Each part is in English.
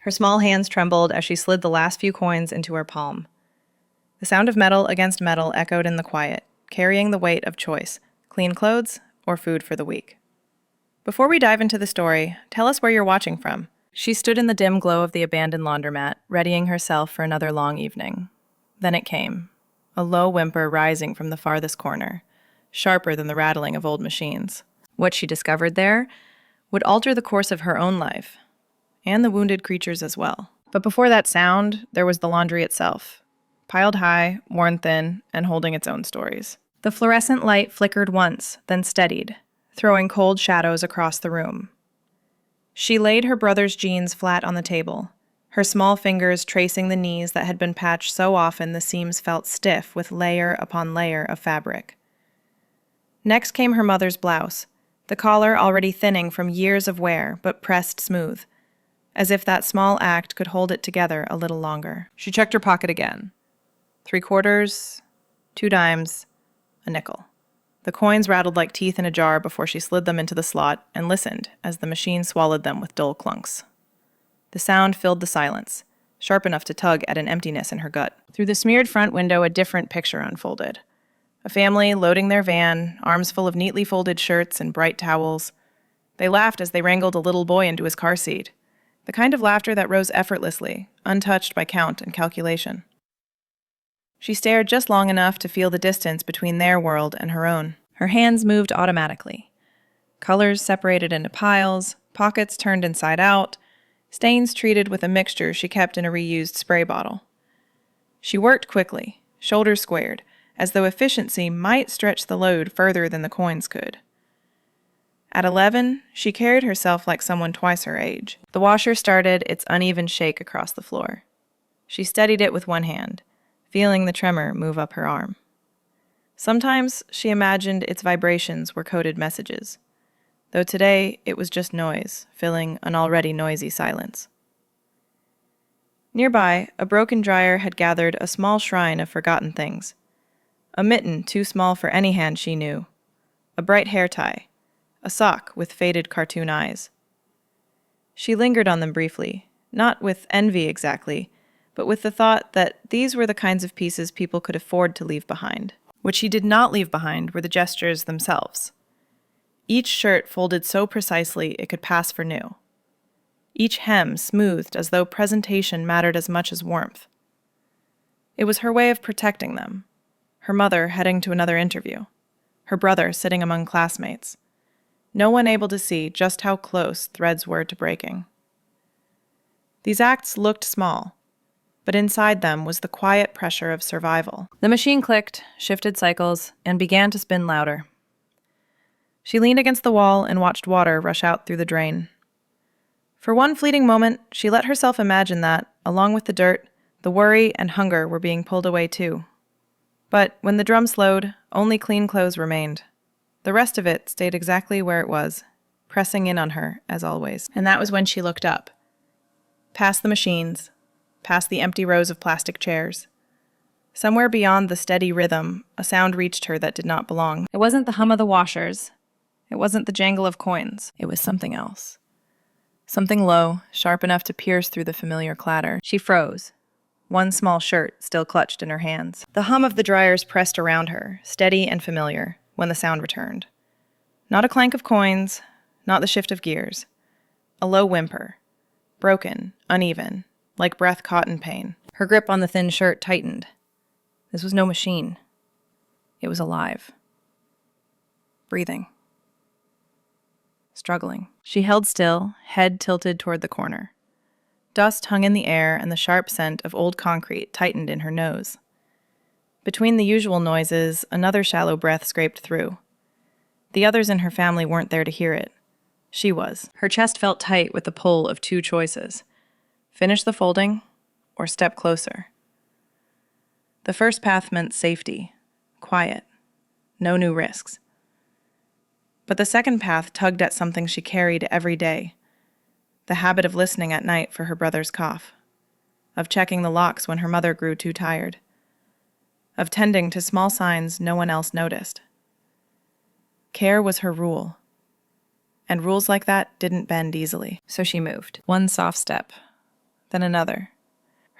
Her small hands trembled as she slid the last few coins into her palm. The sound of metal against metal echoed in the quiet, carrying the weight of choice, clean clothes or food for the week. Before we dive into the story, tell us where you're watching from. She stood in the dim glow of the abandoned laundromat, readying herself for another long evening. Then it came, a low whimper rising from the farthest corner, sharper than the rattling of old machines. What she discovered there would alter the course of her own life, and the wounded creatures as well. But before that sound, there was the laundry itself, piled high, worn thin, and holding its own stories. The fluorescent light flickered once, then steadied, throwing cold shadows across the room. She laid her brother's jeans flat on the table, her small fingers tracing the knees that had been patched so often the seams felt stiff with layer upon layer of fabric. Next came her mother's blouse, the collar already thinning from years of wear but pressed smooth, as if that small act could hold it together a little longer. She checked her pocket again. 3 quarters, 2 dimes, a nickel. The coins rattled like teeth in a jar before she slid them into the slot and listened as the machine swallowed them with dull clunks. The sound filled the silence, sharp enough to tug at an emptiness in her gut. Through the smeared front window, a different picture unfolded. A family loading their van, arms full of neatly folded shirts and bright towels. They laughed as they wrangled a little boy into his car seat, the kind of laughter that rose effortlessly, untouched by count and calculation. She stared just long enough to feel the distance between their world and her own. Her hands moved automatically. Colors separated into piles, pockets turned inside out, stains treated with a mixture she kept in a reused spray bottle. She worked quickly, shoulders squared, as though efficiency might stretch the load further than the coins could. At 11, she carried herself like someone twice her age. The washer started its uneven shake across the floor. She steadied it with one hand, feeling the tremor move up her arm. Sometimes she imagined its vibrations were coded messages, though today it was just noise, filling an already noisy silence. Nearby, a broken dryer had gathered a small shrine of forgotten things. A mitten too small for any hand she knew, a bright hair tie, a sock with faded cartoon eyes. She lingered on them briefly, not with envy exactly, but with the thought that these were the kinds of pieces people could afford to leave behind. What she did not leave behind were the gestures themselves. Each shirt folded so precisely it could pass for new. Each hem smoothed as though presentation mattered as much as warmth. It was her way of protecting them. Her mother heading to another interview. Her brother sitting among classmates. No one able to see just how close threads were to breaking. These acts looked small, but inside them was the quiet pressure of survival. The machine clicked, shifted cycles, and began to spin louder. She leaned against the wall and watched water rush out through the drain. For one fleeting moment, she let herself imagine that, along with the dirt, the worry and hunger were being pulled away too. But when the drum slowed, only clean clothes remained. The rest of it stayed exactly where it was, pressing in on her, as always. And that was when she looked up. Past the machines, past the empty rows of plastic chairs. Somewhere beyond the steady rhythm, a sound reached her that did not belong. It wasn't the hum of the washers. It wasn't the jangle of coins. It was something else. Something low, sharp enough to pierce through the familiar clatter. She froze, one small shirt still clutched in her hands. The hum of the dryers pressed around her, steady and familiar, when the sound returned. Not a clank of coins, not the shift of gears. A low whimper, broken, uneven, like breath caught in pain. Her grip on the thin shirt tightened. This was no machine. It was alive. Breathing. Struggling. She held still, head tilted toward the corner. Dust hung in the air and the sharp scent of old concrete tightened in her nose. Between the usual noises, another shallow breath scraped through. The others in her family weren't there to hear it. She was. Her chest felt tight with the pull of 2 choices. Finish the folding, or step closer. The first path meant safety, quiet, no new risks. But the second path tugged at something she carried every day. The habit of listening at night for her brother's cough. Of checking the locks when her mother grew too tired. Of tending to small signs no one else noticed. Care was her rule. And rules like that didn't bend easily. So she moved. One soft step. then another.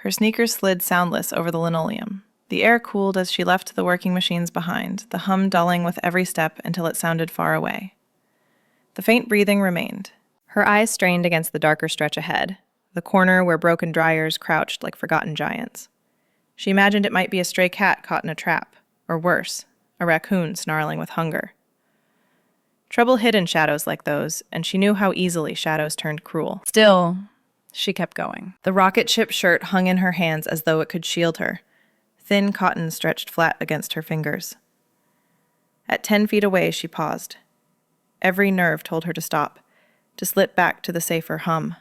Her sneakers slid soundless over the linoleum. The air cooled as she left the working machines behind, the hum dulling with every step until it sounded far away. The faint breathing remained. Her eyes strained against the darker stretch ahead, the corner where broken dryers crouched like forgotten giants. She imagined it might be a stray cat caught in a trap, or worse, a raccoon snarling with hunger. Trouble hid in shadows like those, and she knew how easily shadows turned cruel. Still, she kept going. The rocket ship shirt hung in her hands as though it could shield her. Thin cotton stretched flat against her fingers. At 10 feet away, she paused. Every nerve told her to stop, to slip back to the safer hum.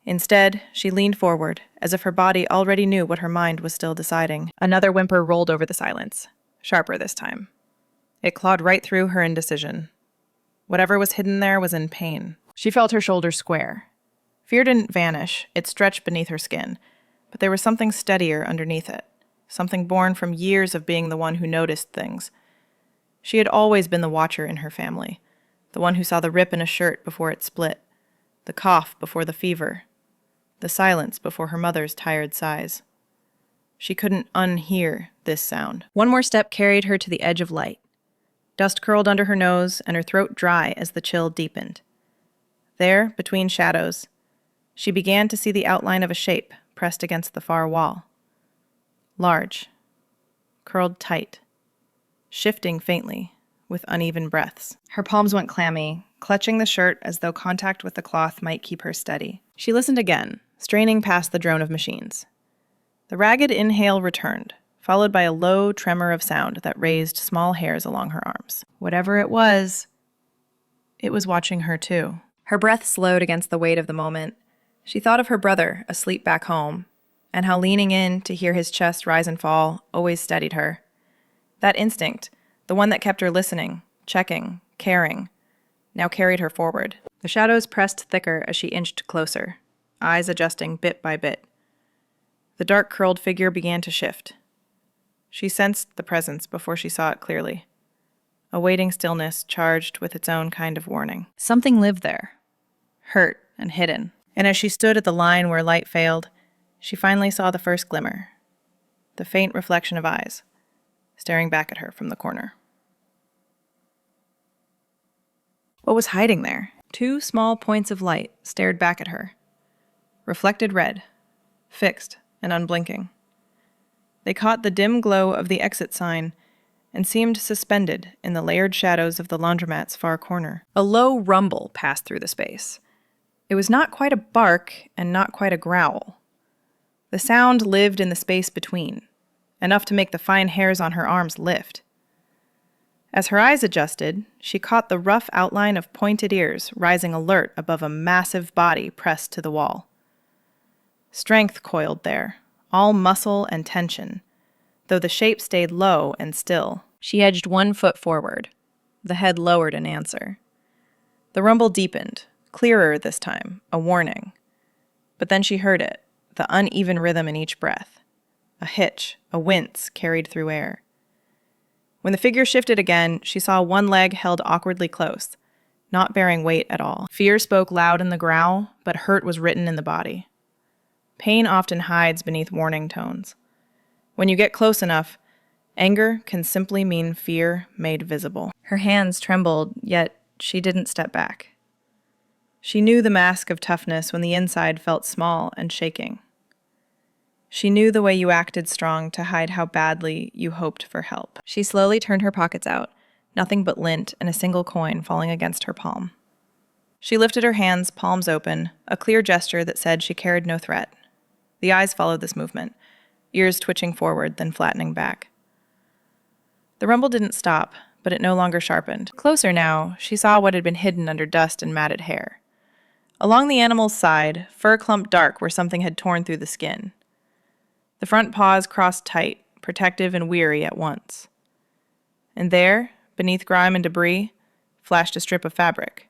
Instead, she leaned forward, as if her body already knew what her mind was still deciding. Another whimper rolled over the silence, sharper this time. It clawed right through her indecision. Whatever was hidden there was in pain. She felt her shoulders square. Fear didn't vanish, it stretched beneath her skin, but there was something steadier underneath it, something born from years of being the one who noticed things. She had always been the watcher in her family, the one who saw the rip in a shirt before it split, the cough before the fever, the silence before her mother's tired sighs. She couldn't unhear this sound. One more step carried her to the edge of light. Dust curled under her nose and her throat dry as the chill deepened. There, between shadows, she began to see the outline of a shape pressed against the far wall. Large, curled tight, shifting faintly with uneven breaths. Her palms went clammy, clutching the shirt as though contact with the cloth might keep her steady. She listened again, straining past the drone of machines. The ragged inhale returned, followed by a low tremor of sound that raised small hairs along her arms. Whatever it was watching her too. Her breath slowed against the weight of the moment. She thought of her brother, asleep back home, and how leaning in to hear his chest rise and fall always steadied her. That instinct, the one that kept her listening, checking, caring, now carried her forward. The shadows pressed thicker as she inched closer, eyes adjusting bit by bit. The dark curled figure began to shift. She sensed the presence before she saw it clearly. A waiting stillness charged with its own kind of warning. Something lived there, hurt and hidden. And as she stood at the line where light failed, she finally saw the first glimmer, the faint reflection of eyes, staring back at her from the corner. What was hiding there? 2 small points of light stared back at her, reflected red, fixed and unblinking. They caught the dim glow of the exit sign and seemed suspended in the layered shadows of the laundromat's far corner. A low rumble passed through the space. It was not quite a bark and not quite a growl. The sound lived in the space between, enough to make the fine hairs on her arms lift. As her eyes adjusted, she caught the rough outline of pointed ears rising alert above a massive body pressed to the wall. Strength coiled there, all muscle and tension, though the shape stayed low and still. She edged 1 foot forward, the head lowered in answer. The rumble deepened, clearer this time, a warning. But then she heard it, the uneven rhythm in each breath. A hitch, a wince carried through air. When the figure shifted again, she saw one leg held awkwardly close, not bearing weight at all. Fear spoke loud in the growl, but hurt was written in the body. Pain often hides beneath warning tones. When you get close enough, anger can simply mean fear made visible. Her hands trembled, yet she didn't step back. She knew the mask of toughness when the inside felt small and shaking. She knew the way you acted strong to hide how badly you hoped for help. She slowly turned her pockets out, nothing but lint and a single coin falling against her palm. She lifted her hands, palms open, a clear gesture that said she carried no threat. The eyes followed this movement, ears twitching forward, then flattening back. The rumble didn't stop, but it no longer sharpened. Closer now, she saw what had been hidden under dust and matted hair. Along the animal's side, fur clumped dark where something had torn through the skin. The front paws crossed tight, protective and weary at once. And there, beneath grime and debris, flashed a strip of fabric.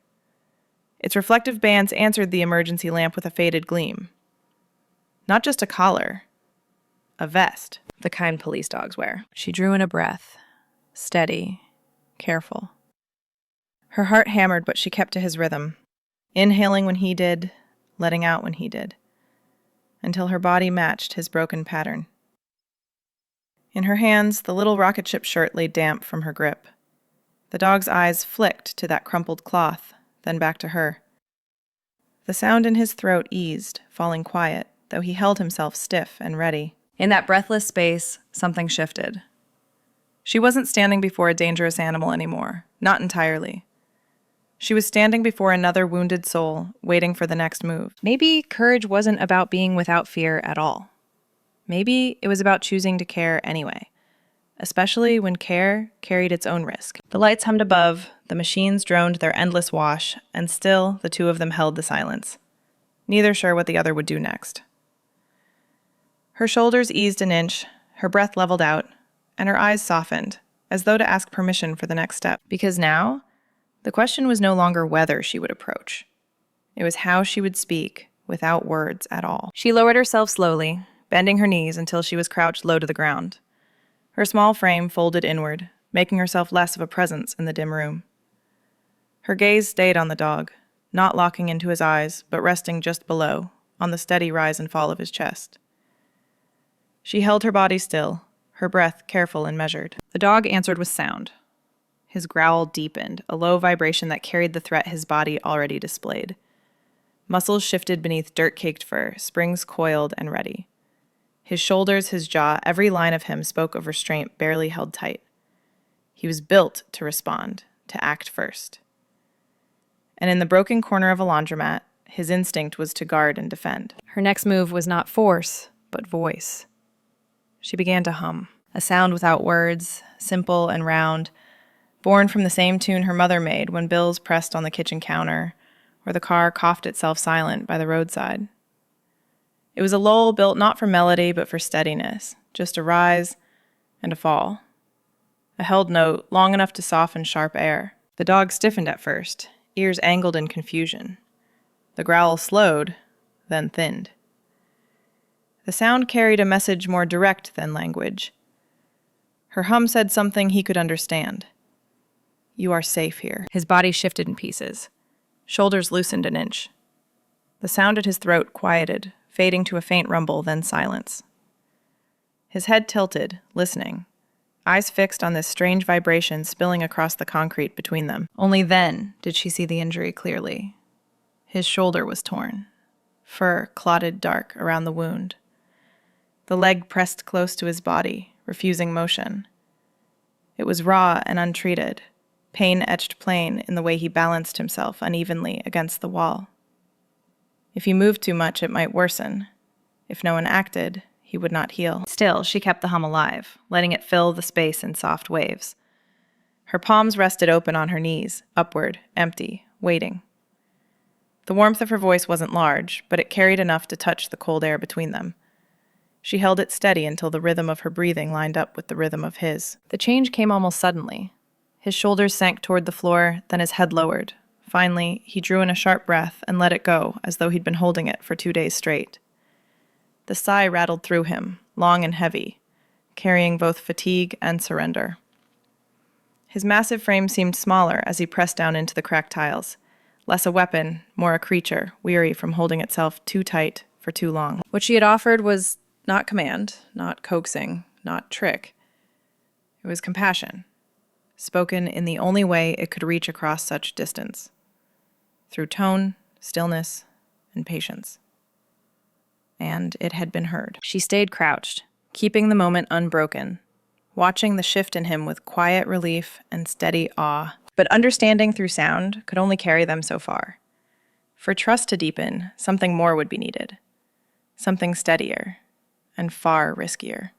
Its reflective bands answered the emergency lamp with a faded gleam. Not just a collar, a vest, the kind police dogs wear. She drew in a breath, steady, careful. Her heart hammered, but she kept to his rhythm, inhaling when he did, letting out when he did. until her body matched his broken pattern. In her hands, the little rocket ship shirt lay damp from her grip. The dog's eyes flicked to that crumpled cloth, then back to her. The sound in his throat eased, falling quiet, though he held himself stiff and ready. In that breathless space, something shifted. She wasn't standing before a dangerous animal anymore, not entirely. She was standing before another wounded soul, waiting for the next move. Maybe courage wasn't about being without fear at all. Maybe it was about choosing to care anyway, especially when care carried its own risk. The lights hummed above, the machines droned their endless wash, and still the two of them held the silence, neither sure what the other would do next. Her shoulders eased an inch, her breath leveled out, and her eyes softened, as though to ask permission for the next step. Because now, the question was no longer whether she would approach. It was how she would speak, without words at all. She lowered herself slowly, bending her knees until she was crouched low to the ground. Her small frame folded inward, making herself less of a presence in the dim room. Her gaze stayed on the dog, not locking into his eyes, but resting just below, on the steady rise and fall of his chest. She held her body still, her breath careful and measured. The dog answered with sound. His growl deepened, a low vibration that carried the threat his body already displayed. Muscles shifted beneath dirt-caked fur, springs coiled and ready. His shoulders, his jaw, every line of him spoke of restraint barely held tight. He was built to respond, to act first. And in the broken corner of a laundromat, his instinct was to guard and defend. Her next move was not force, but voice. She began to hum, a sound without words, simple and round, born from the same tune her mother made when bills pressed on the kitchen counter, or the car coughed itself silent by the roadside. It was a lull built not for melody but for steadiness, just a rise and a fall. A held note long enough to soften sharp air. The dog stiffened at first, ears angled in confusion. The growl slowed, then thinned. The sound carried a message more direct than language. Her hum said something he could understand. You are safe here. His body shifted in pieces. Shoulders loosened an inch. The sound at his throat quieted, fading to a faint rumble, then silence. His head tilted, listening, eyes fixed on this strange vibration spilling across the concrete between them. Only then did she see the injury clearly. His shoulder was torn. Fur clotted dark around the wound. The leg pressed close to his body, refusing motion. It was raw and untreated, pain etched plain in the way he balanced himself unevenly against the wall. If he moved too much, it might worsen. If no one acted, he would not heal. Still, she kept the hum alive, letting it fill the space in soft waves. Her palms rested open on her knees, upward, empty, waiting. The warmth of her voice wasn't large, but it carried enough to touch the cold air between them. She held it steady until the rhythm of her breathing lined up with the rhythm of his. The change came almost suddenly. His shoulders sank toward the floor, then his head lowered. Finally, he drew in a sharp breath and let it go, as though he'd been holding it for 2 days straight. The sigh rattled through him, long and heavy, carrying both fatigue and surrender. His massive frame seemed smaller as he pressed down into the cracked tiles, less a weapon, more a creature, weary from holding itself too tight for too long. What she had offered was not command, not coaxing, not trick. It was compassion, spoken in the only way it could reach across such distance, through tone, stillness, and patience. And it had been heard. She stayed crouched, keeping the moment unbroken, watching the shift in him with quiet relief and steady awe. But understanding through sound could only carry them so far. For trust to deepen, something more would be needed, something steadier and far riskier.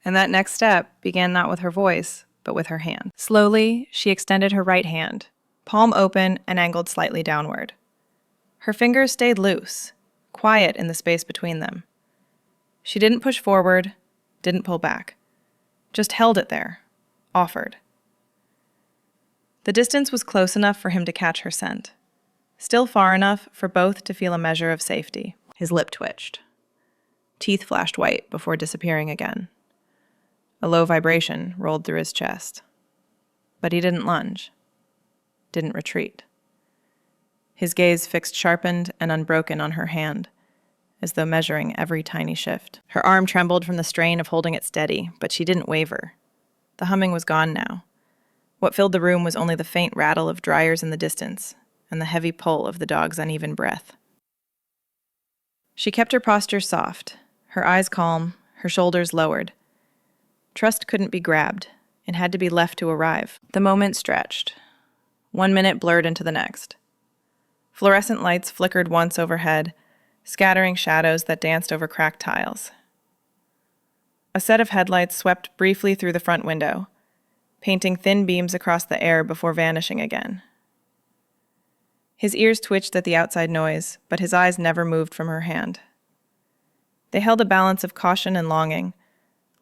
And that next step began not with her voice, but with her hand. Slowly, she extended her right hand, palm open and angled slightly downward. Her fingers stayed loose, quiet in the space between them. She didn't push forward, didn't pull back, just held it there, offered. The distance was close enough for him to catch her scent, still far enough for both to feel a measure of safety. His lip twitched. Teeth flashed white before disappearing again. A low vibration rolled through his chest. But he didn't lunge, didn't retreat. His gaze fixed sharpened and unbroken on her hand, as though measuring every tiny shift. Her arm trembled from the strain of holding it steady, but she didn't waver. The humming was gone now. What filled the room was only the faint rattle of dryers in the distance and the heavy pull of the dog's uneven breath. She kept her posture soft, her eyes calm, her shoulders lowered. Trust couldn't be grabbed. It had to be left to arrive. The moment stretched. 1 minute blurred into the next. Fluorescent lights flickered once overhead, scattering shadows that danced over cracked tiles. A set of headlights swept briefly through the front window, painting thin beams across the air before vanishing again. His ears twitched at the outside noise, but his eyes never moved from her hand. They held a balance of caution and longing,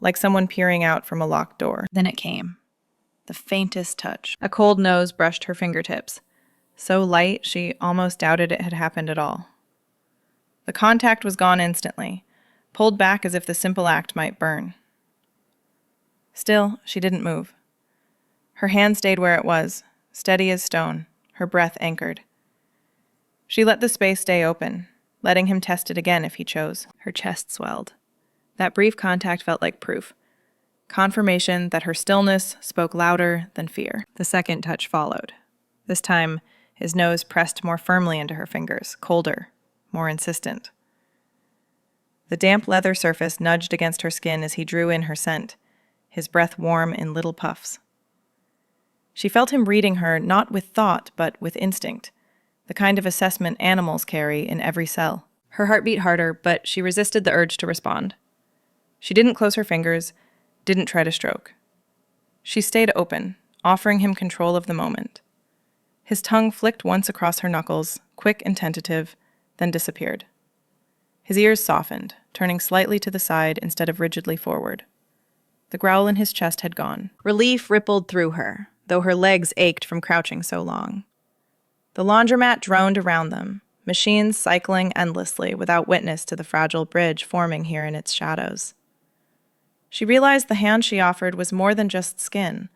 like someone peering out from a locked door. Then it came. The faintest touch. A cold nose brushed her fingertips, so light she almost doubted it had happened at all. The contact was gone instantly, pulled back as if the simple act might burn. Still, she didn't move. Her hand stayed where it was, steady as stone, her breath anchored. She let the space stay open, letting him test it again if he chose. Her chest swelled. That brief contact felt like proof. Confirmation that her stillness spoke louder than fear. The second touch followed. This time, his nose pressed more firmly into her fingers, colder, more insistent. The damp leather surface nudged against her skin as he drew in her scent, his breath warm in little puffs. She felt him reading her not with thought, but with instinct, the kind of assessment animals carry in every cell. Her heart beat harder, but she resisted the urge to respond. She didn't close her fingers, didn't try to stroke. She stayed open, offering him control of the moment. His tongue flicked once across her knuckles, quick and tentative, then disappeared. His ears softened, turning slightly to the side instead of rigidly forward. The growl in his chest had gone. Relief rippled through her, though her legs ached from crouching so long. The laundromat droned around them, machines cycling endlessly without witness to the fragile bridge forming here in its shadows. She realized the hand she offered was more than just skin.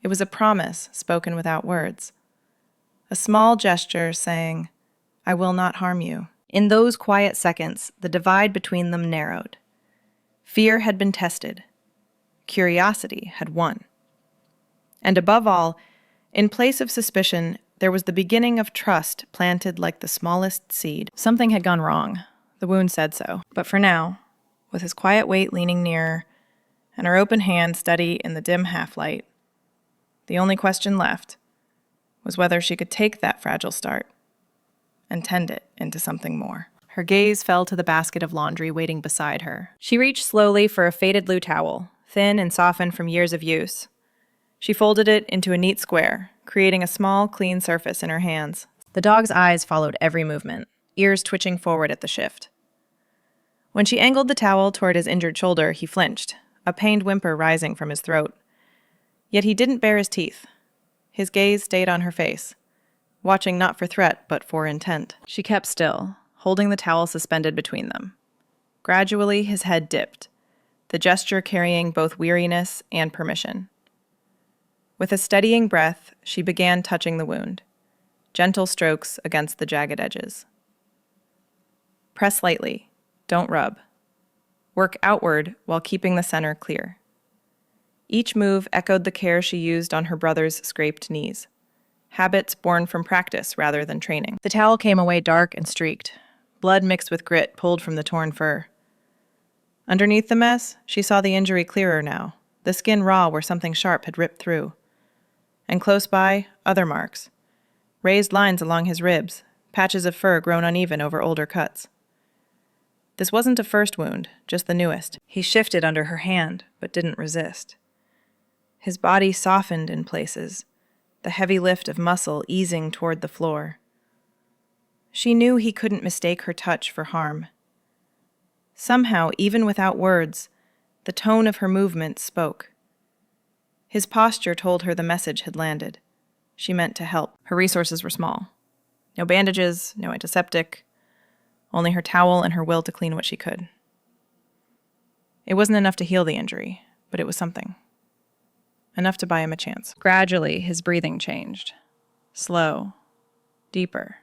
It was a promise spoken without words. A small gesture saying, "I will not harm you." In those quiet seconds, the divide between them narrowed. Fear had been tested. Curiosity had won. And above all, in place of suspicion, there was the beginning of trust planted like the smallest seed. Something had gone wrong. The wound said so. But for now, with his quiet weight leaning nearer, and her open hand steady in the dim half-light, the only question left was whether she could take that fragile start and tend it into something more. Her gaze fell to the basket of laundry waiting beside her. She reached slowly for a faded blue towel, thin and softened from years of use. She folded it into a neat square, creating a small, clean surface in her hands. The dog's eyes followed every movement, ears twitching forward at the shift. When she angled the towel toward his injured shoulder, he flinched, a pained whimper rising from his throat. Yet he didn't bare his teeth. His gaze stayed on her face, watching not for threat, but for intent. She kept still, holding the towel suspended between them. Gradually, his head dipped, the gesture carrying both weariness and permission. With a steadying breath, she began touching the wound, gentle strokes against the jagged edges. Press lightly, don't rub. Work outward while keeping the center clear. Each move echoed the care she used on her brother's scraped knees, habits born from practice rather than training. The towel came away dark and streaked, blood mixed with grit pulled from the torn fur. Underneath the mess, she saw the injury clearer now, the skin raw where something sharp had ripped through. And close by, other marks. Raised lines along his ribs, patches of fur grown uneven over older cuts. This wasn't a first wound, just the newest. He shifted under her hand, but didn't resist. His body softened in places, the heavy lift of muscle easing toward the floor. She knew he couldn't mistake her touch for harm. Somehow, even without words, the tone of her movement spoke. His posture told her the message had landed. She meant to help. Her resources were small. No bandages, no antiseptic, only her towel and her will to clean what she could. It wasn't enough to heal the injury, but it was something. Enough to buy him a chance. Gradually, his breathing changed. Slow. Deeper.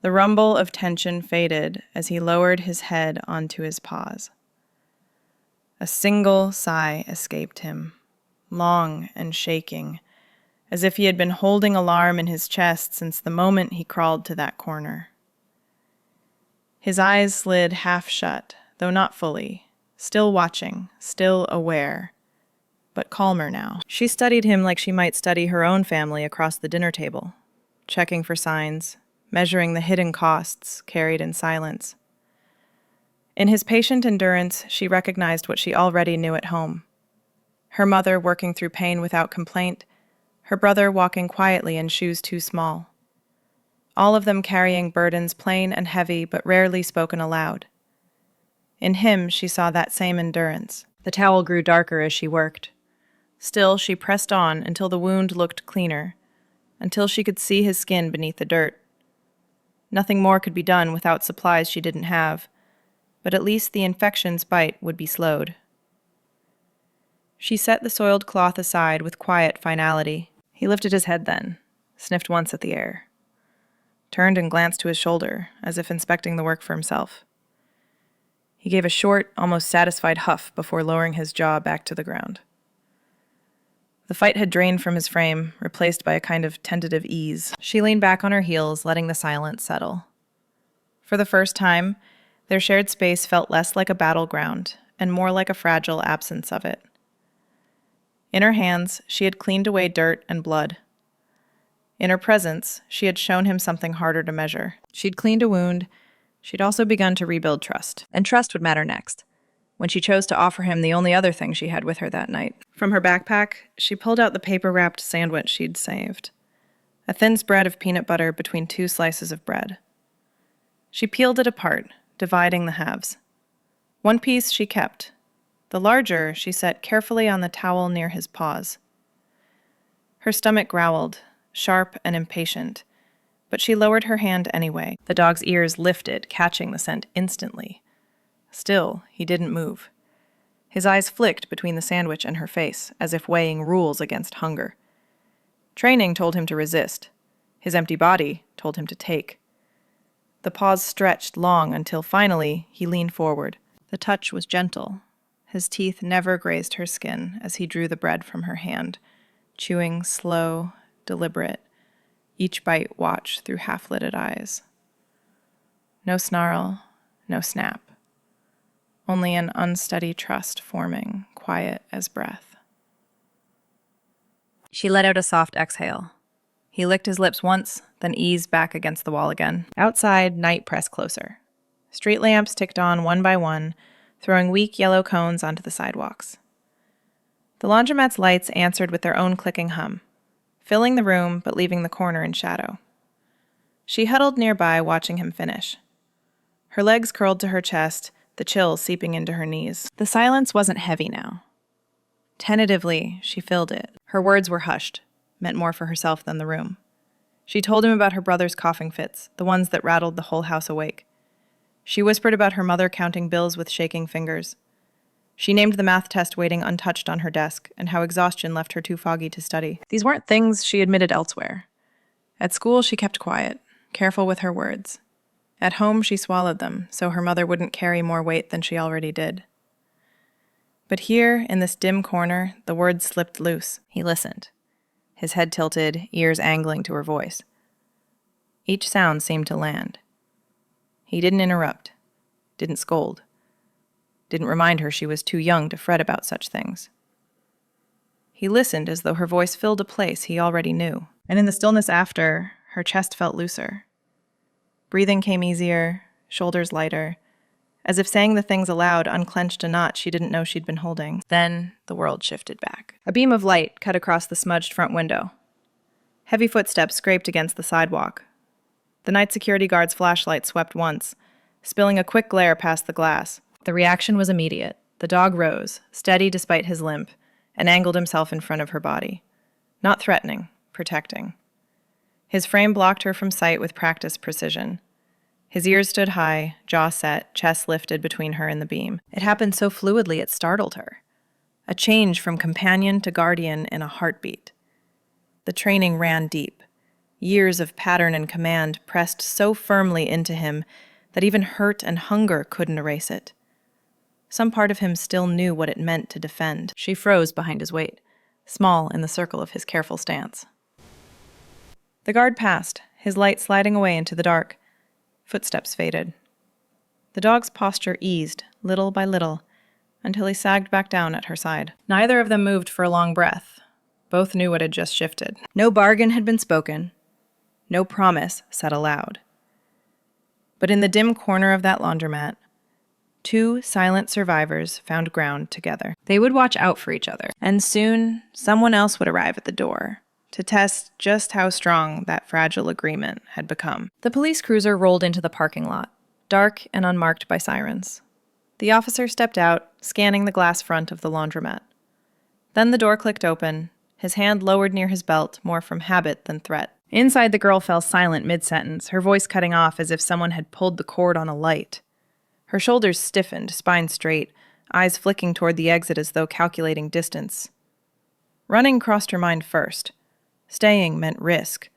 The rumble of tension faded as he lowered his head onto his paws. A single sigh escaped him, long and shaking, as if he had been holding alarm in his chest since the moment he crawled to that corner. His eyes slid half shut, though not fully, still watching, still aware, but calmer now. She studied him like she might study her own family across the dinner table, checking for signs, measuring the hidden costs carried in silence. In his patient endurance, she recognized what she already knew at home. Her mother working through pain without complaint, her brother walking quietly in shoes too small. All of them carrying burdens plain and heavy but rarely spoken aloud. In him, she saw that same endurance. The towel grew darker as she worked. Still, she pressed on until the wound looked cleaner, until she could see his skin beneath the dirt. Nothing more could be done without supplies she didn't have, but at least the infection's bite would be slowed. She set the soiled cloth aside with quiet finality. He lifted his head then, sniffed once at the air, turned and glanced to his shoulder, as if inspecting the work for himself. He gave a short, almost satisfied huff before lowering his jaw back to the ground. The fight had drained from his frame, replaced by a kind of tentative ease. She leaned back on her heels, letting the silence settle. For the first time, their shared space felt less like a battleground and more like a fragile absence of it. In her hands, she had cleaned away dirt and blood. In her presence, she had shown him something harder to measure. She'd cleaned a wound. She'd also begun to rebuild trust. And trust would matter next, when she chose to offer him the only other thing she had with her that night. From her backpack, she pulled out the paper-wrapped sandwich she'd saved, a thin spread of peanut butter between 2 slices of bread. She peeled it apart, dividing the halves. One piece she kept. The larger she set carefully on the towel near his paws. Her stomach growled, sharp and impatient, but she lowered her hand anyway. The dog's ears lifted, catching the scent instantly. Still, he didn't move. His eyes flicked between the sandwich and her face, as if weighing rules against hunger. Training told him to resist. His empty body told him to take. The pause stretched long until finally he leaned forward. The touch was gentle. His teeth never grazed her skin as he drew the bread from her hand, chewing slow, deliberate, each bite watched through half-lidded eyes. No snarl, no snap. Only an unsteady trust forming, quiet as breath. She let out a soft exhale. He licked his lips once, then eased back against the wall again. Outside, night pressed closer. Street lamps ticked on one by one, throwing weak yellow cones onto the sidewalks. The laundromat's lights answered with their own clicking hum, filling the room but leaving the corner in shadow. She huddled nearby, watching him finish. Her legs curled to her chest, the chill seeping into her knees. The silence wasn't heavy now. Tentatively, she filled it. Her words were hushed, meant more for herself than the room. She told him about her brother's coughing fits, the ones that rattled the whole house awake. She whispered about her mother counting bills with shaking fingers. She named the math test waiting untouched on her desk and how exhaustion left her too foggy to study. These weren't things she admitted elsewhere. At school, she kept quiet, careful with her words. At home, she swallowed them, so her mother wouldn't carry more weight than she already did. But here, in this dim corner, the words slipped loose. He listened, his head tilted, ears angling to her voice. Each sound seemed to land. He didn't interrupt, didn't scold, didn't remind her she was too young to fret about such things. He listened as though her voice filled a place he already knew, and in the stillness after, her chest felt looser. Breathing came easier, shoulders lighter, as if saying the things aloud unclenched a knot she didn't know she'd been holding. Then the world shifted back. A beam of light cut across the smudged front window. Heavy footsteps scraped against the sidewalk. The night security guard's flashlight swept once, spilling a quick glare past the glass. The reaction was immediate. The dog rose, steady despite his limp, and angled himself in front of her body. Not threatening, protecting. His frame blocked her from sight with practiced precision. His ears stood high, jaw set, chest lifted between her and the beam. It happened so fluidly it startled her. A change from companion to guardian in a heartbeat. The training ran deep. Years of pattern and command pressed so firmly into him that even hurt and hunger couldn't erase it. Some part of him still knew what it meant to defend. She froze behind his weight, small in the circle of his careful stance. The guard passed, his light sliding away into the dark. Footsteps faded. The dog's posture eased, little by little, until he sagged back down at her side. Neither of them moved for a long breath. Both knew what had just shifted. No bargain had been spoken. No promise said aloud. But in the dim corner of that laundromat, two silent survivors found ground together. They would watch out for each other, and soon someone else would arrive at the door to test just how strong that fragile agreement had become. The police cruiser rolled into the parking lot, dark and unmarked by sirens. The officer stepped out, scanning the glass front of the laundromat. Then the door clicked open, his hand lowered near his belt, more from habit than threat. Inside, the girl fell silent mid-sentence, her voice cutting off as if someone had pulled the cord on a light. Her shoulders stiffened, spine straight, eyes flicking toward the exit as though calculating distance. Running crossed her mind first. Staying meant risk.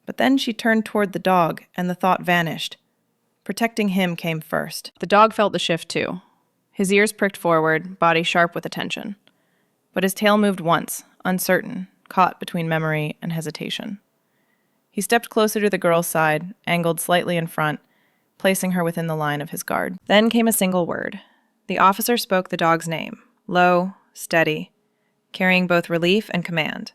But then she turned toward the dog, and the thought vanished. Protecting him came first. The dog felt the shift, too. His ears pricked forward, body sharp with attention. But his tail moved once, uncertain, caught between memory and hesitation. He stepped closer to the girl's side, angled slightly in front, placing her within the line of his guard. Then came a single word. The officer spoke the dog's name, low, steady, carrying both relief and command.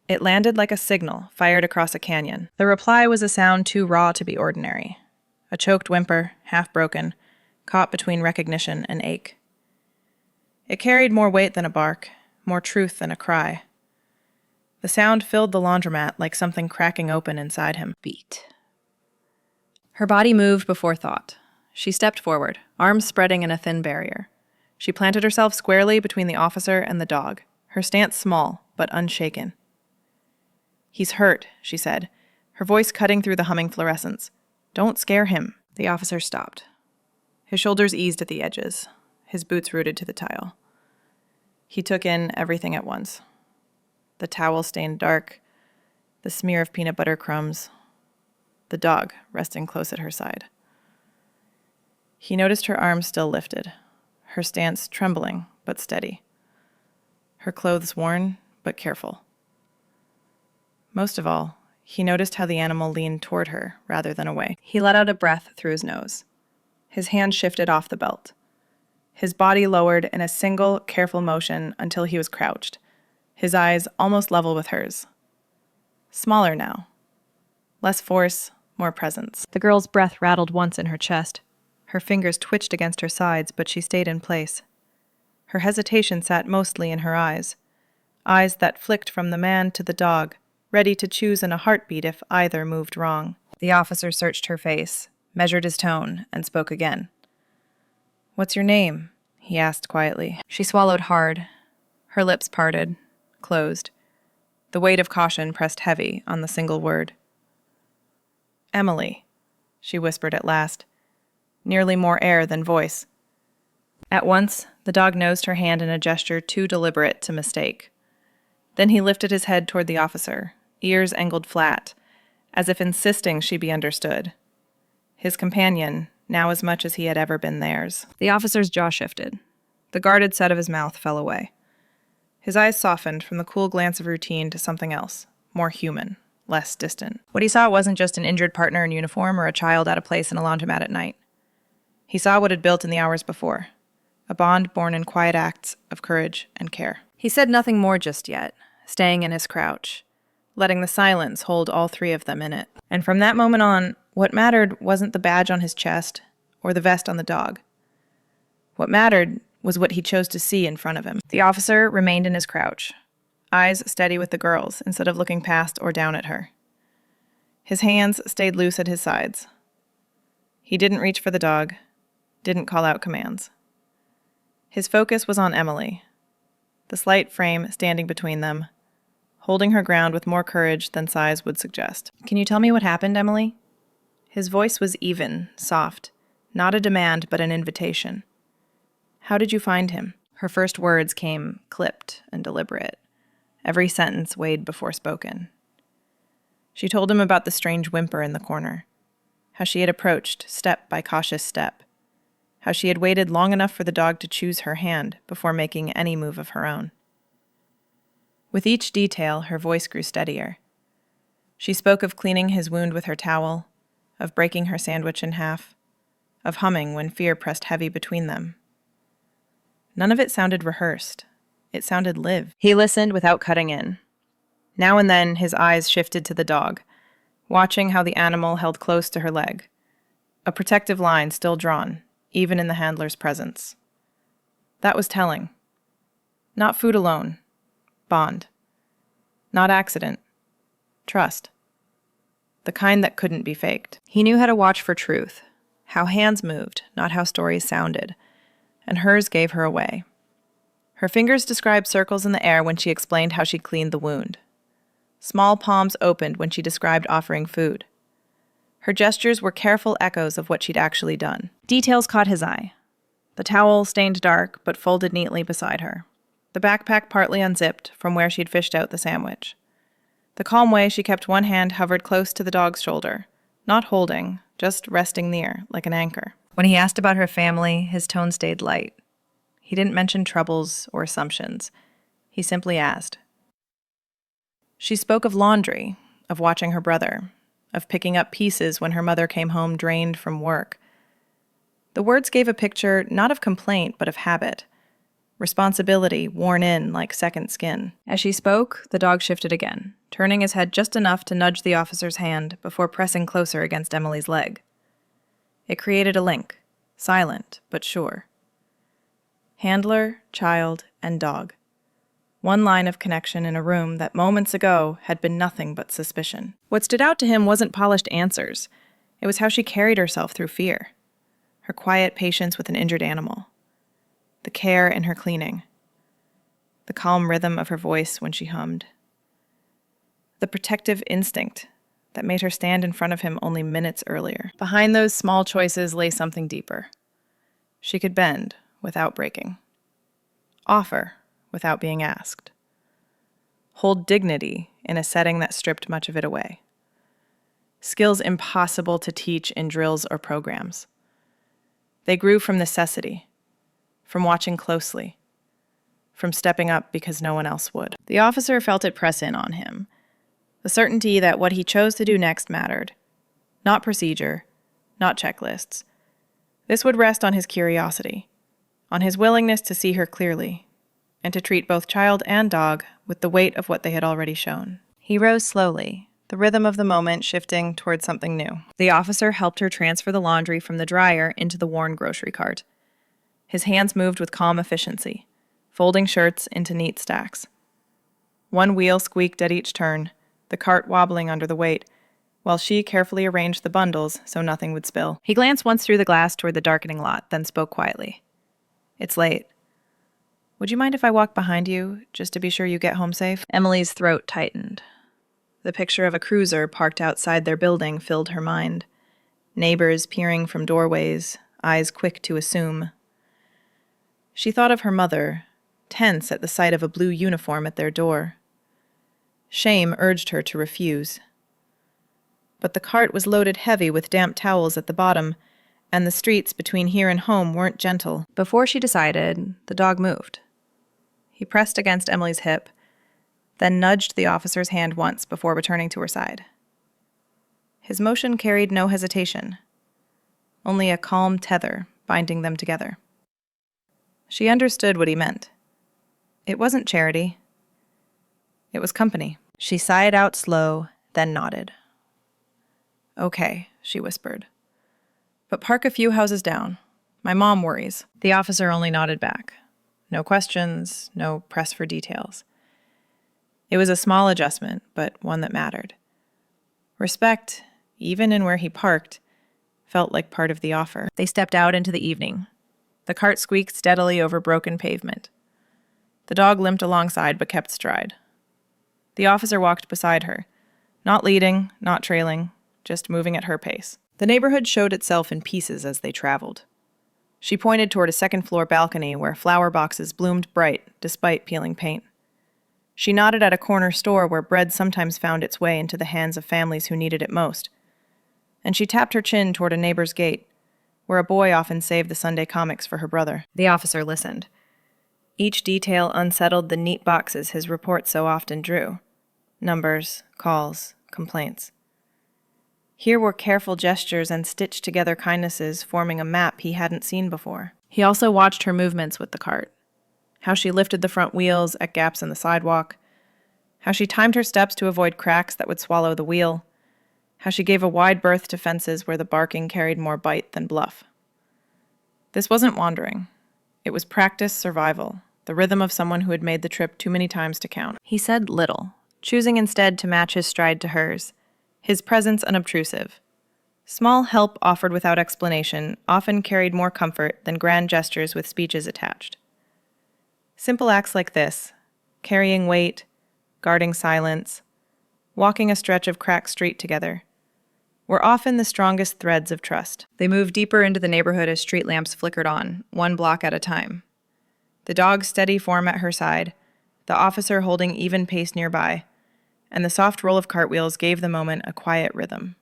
It landed like a signal fired across a canyon. The reply was a sound too raw to be ordinary. A choked whimper, half broken, caught between recognition and ache. It carried more weight than a bark, more truth than a cry. The sound filled the laundromat like something cracking open inside him. Beat. Her body moved before thought. She stepped forward, arms spreading in a thin barrier. She planted herself squarely between the officer and the dog, her stance small, but unshaken. "He's hurt," she said, her voice cutting through the humming fluorescence. "Don't scare him." The officer stopped. His shoulders eased at the edges, his boots rooted to the tile. He took in everything at once. The towel stained dark, the smear of peanut butter crumbs, the dog resting close at her side. He noticed her arms still lifted, her stance trembling but steady, her clothes worn but careful. Most of all, he noticed how the animal leaned toward her rather than away. He let out a breath through his nose. His hand shifted off the belt. His body lowered in a single, careful motion until he was crouched, his eyes almost level with hers. Smaller now. Less force, more presence. The girl's breath rattled once in her chest. Her fingers twitched against her sides, but she stayed in place. Her hesitation sat mostly in her eyes that flicked from the man to the dog, ready to choose in a heartbeat if either moved wrong. The officer searched her face, measured his tone, and spoke again. "What's your name?" he asked quietly. She swallowed hard. Her lips parted, closed. The weight of caution pressed heavy on the single word. "Emily," she whispered at last, nearly more air than voice. At once, the dog nosed her hand in a gesture too deliberate to mistake. Then he lifted his head toward the officer, ears angled flat, as if insisting she be understood. His companion, now as much as he had ever been theirs. The officer's jaw shifted. The guarded set of his mouth fell away. His eyes softened from the cool glance of routine to something else, more human, less distant. What he saw wasn't just an injured partner in uniform or a child out of place in a laundromat at night. He saw what had built in the hours before, a bond born in quiet acts of courage and care. He said nothing more just yet, staying in his crouch, letting the silence hold all three of them in it. And from that moment on, what mattered wasn't the badge on his chest or the vest on the dog. What mattered was what he chose to see in front of him. The officer remained in his crouch, eyes steady with the girl's instead of looking past or down at her. His hands stayed loose at his sides. He didn't reach for the dog, didn't call out commands. His focus was on Emily, the slight frame standing between them, holding her ground with more courage than size would suggest. "Can you tell me what happened, Emily?" His voice was even, soft, not a demand but an invitation. "How did you find him?" Her first words came clipped and deliberate, every sentence weighed before spoken. She told him about the strange whimper in the corner, how she had approached step by cautious step, how she had waited long enough for the dog to choose her hand before making any move of her own. With each detail, her voice grew steadier. She spoke of cleaning his wound with her towel, of breaking her sandwich in half, of humming when fear pressed heavy between them. None of it sounded rehearsed. It sounded lived. He listened without cutting in. Now and then, his eyes shifted to the dog, watching how the animal held close to her leg, a protective line still drawn, even in the handler's presence. That was telling. Not food alone. Bond. Not accident. Trust. The kind that couldn't be faked. He knew how to watch for truth, how hands moved, not how stories sounded, and hers gave her away. Her fingers described circles in the air when she explained how she cleaned the wound. Small palms opened when she described offering food. Her gestures were careful echoes of what she'd actually done. Details caught his eye. The towel stained dark, but folded neatly beside her. The backpack partly unzipped from where she'd fished out the sandwich. The calm way she kept one hand hovered close to the dog's shoulder, not holding, just resting near, like an anchor. When he asked about her family, his tone stayed light. He didn't mention troubles or assumptions. He simply asked. She spoke of laundry, of watching her brother, of picking up pieces when her mother came home drained from work. The words gave a picture not of complaint, but of habit. Responsibility worn in like second skin. As she spoke, the dog shifted again, turning his head just enough to nudge the officer's hand before pressing closer against Emily's leg. It created a link, silent but sure. Handler, child, and dog. One line of connection in a room that moments ago had been nothing but suspicion. What stood out to him wasn't polished answers. It was how she carried herself through fear. Her quiet patience with an injured animal. The care in her cleaning. The calm rhythm of her voice when she hummed. The protective instinct that made her stand in front of him only minutes earlier. Behind those small choices lay something deeper. She could bend without breaking. Offer without being asked. Hold dignity in a setting that stripped much of it away. Skills impossible to teach in drills or programs. They grew from necessity, from watching closely, from stepping up because no one else would. The officer felt it press in on him. The certainty that what he chose to do next mattered. Not procedure, not checklists. This would rest on his curiosity, on his willingness to see her clearly, and to treat both child and dog with the weight of what they had already shown. He rose slowly, the rhythm of the moment shifting toward something new. The officer helped her transfer the laundry from the dryer into the worn grocery cart. His hands moved with calm efficiency, folding shirts into neat stacks. One wheel squeaked at each turn, the cart wobbling under the weight, while she carefully arranged the bundles so nothing would spill. He glanced once through the glass toward the darkening lot, then spoke quietly. "It's late. Would you mind if I walk behind you, just to be sure you get home safe?" Emily's throat tightened. The picture of a cruiser parked outside their building filled her mind. Neighbors peering from doorways, eyes quick to assume. She thought of her mother, tense at the sight of a blue uniform at their door. Shame urged her to refuse. But the cart was loaded heavy with damp towels at the bottom, and the streets between here and home weren't gentle. Before she decided, the dog moved. He pressed against Emily's hip, then nudged the officer's hand once before returning to her side. His motion carried no hesitation, only a calm tether binding them together. She understood what he meant. It wasn't charity. It was company. She sighed out slow, then nodded. "Okay," she whispered. "But park a few houses down. My mom worries." The officer only nodded back. No questions, no press for details. It was a small adjustment, but one that mattered. Respect, even in where he parked, felt like part of the offer. They stepped out into the evening. The cart squeaked steadily over broken pavement. The dog limped alongside but kept stride. The officer walked beside her, not leading, not trailing, just moving at her pace. The neighborhood showed itself in pieces as they traveled. She pointed toward a second-floor balcony where flower boxes bloomed bright despite peeling paint. She nodded at a corner store where bread sometimes found its way into the hands of families who needed it most. And she tapped her chin toward a neighbor's gate, where a boy often saved the Sunday comics for her brother. The officer listened. Each detail unsettled the neat boxes his report so often drew. Numbers, calls, complaints. Here were careful gestures and stitched-together kindnesses forming a map he hadn't seen before. He also watched her movements with the cart. How she lifted the front wheels at gaps in the sidewalk. How she timed her steps to avoid cracks that would swallow the wheel. How she gave a wide berth to fences where the barking carried more bite than bluff. This wasn't wandering. It was practiced survival, the rhythm of someone who had made the trip too many times to count. He said little, choosing instead to match his stride to hers, his presence unobtrusive. Small help offered without explanation often carried more comfort than grand gestures with speeches attached. Simple acts like this, carrying weight, guarding silence, walking a stretch of cracked street together, were often the strongest threads of trust. They moved deeper into the neighborhood as street lamps flickered on, one block at a time. The dog's steady form at her side, the officer holding even pace nearby, and the soft roll of cartwheels gave the moment a quiet rhythm.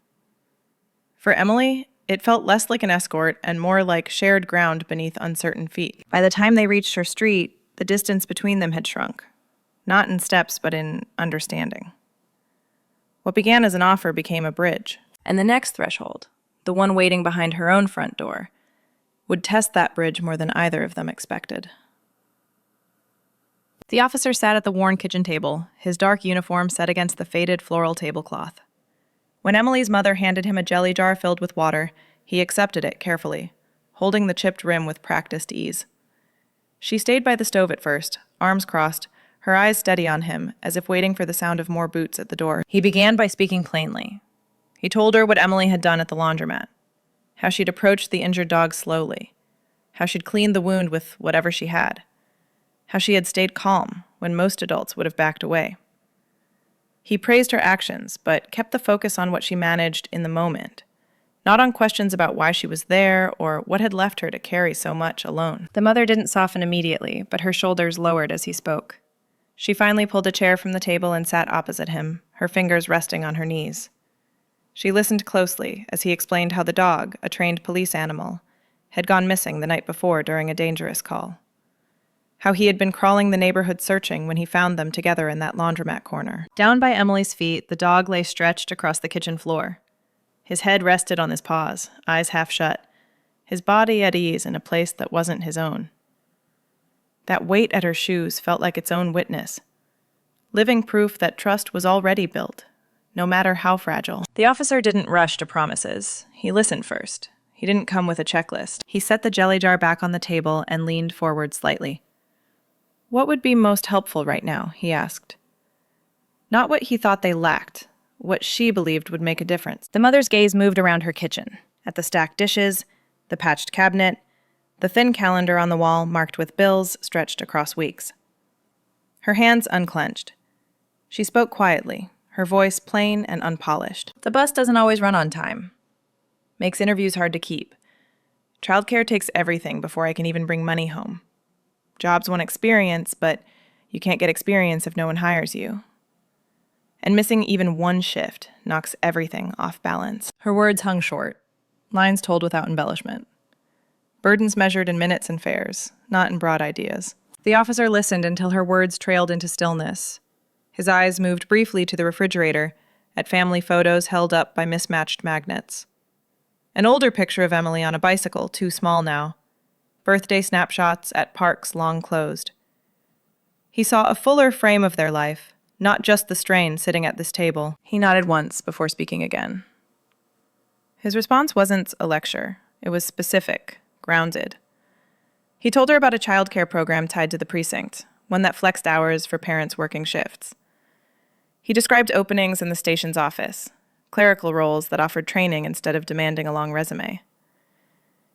For Emily, it felt less like an escort and more like shared ground beneath uncertain feet. By the time they reached her street, the distance between them had shrunk, not in steps but in understanding. What began as an offer became a bridge, and the next threshold, the one waiting behind her own front door, would test that bridge more than either of them expected. The officer sat at the worn kitchen table, his dark uniform set against the faded floral tablecloth. When Emily's mother handed him a jelly jar filled with water, he accepted it carefully, holding the chipped rim with practiced ease. She stayed by the stove at first, arms crossed, her eyes steady on him, as if waiting for the sound of more boots at the door. He began by speaking plainly. He told her what Emily had done at the laundromat, how she'd approached the injured dog slowly, how she'd cleaned the wound with whatever she had, how she had stayed calm when most adults would have backed away. He praised her actions, but kept the focus on what she managed in the moment, not on questions about why she was there or what had left her to carry so much alone. The mother didn't soften immediately, but her shoulders lowered as he spoke. She finally pulled a chair from the table and sat opposite him, her fingers resting on her knees. She listened closely as he explained how the dog, a trained police animal, had gone missing the night before during a dangerous call. How he had been crawling the neighborhood searching when he found them together in that laundromat corner. Down by Emily's feet, the dog lay stretched across the kitchen floor. His head rested on his paws, eyes half shut, his body at ease in a place that wasn't his own. That weight at her shoes felt like its own witness, living proof that trust was already built, no matter how fragile. The officer didn't rush to promises. He listened first. He didn't come with a checklist. He set the jelly jar back on the table and leaned forward slightly. What would be most helpful right now, he asked. Not what he thought they lacked, what she believed would make a difference. The mother's gaze moved around her kitchen, at the stacked dishes, the patched cabinet, the thin calendar on the wall marked with bills stretched across weeks. Her hands unclenched. She spoke quietly, her voice plain and unpolished. The bus doesn't always run on time. Makes interviews hard to keep. Childcare takes everything before I can even bring money home. Jobs want experience, but you can't get experience if no one hires you. And missing even one shift knocks everything off balance. Her words hung short, lines told without embellishment. Burdens measured in minutes and fares, not in broad ideas. The officer listened until her words trailed into stillness. His eyes moved briefly to the refrigerator, at family photos held up by mismatched magnets. An older picture of Emily on a bicycle, too small now. Birthday snapshots at parks long closed. He saw a fuller frame of their life, not just the strain sitting at this table. He nodded once before speaking again. His response wasn't a lecture. It was specific, grounded. He told her about a childcare program tied to the precinct, one that flexed hours for parents working shifts. He described openings in the station's office, clerical roles that offered training instead of demanding a long resume.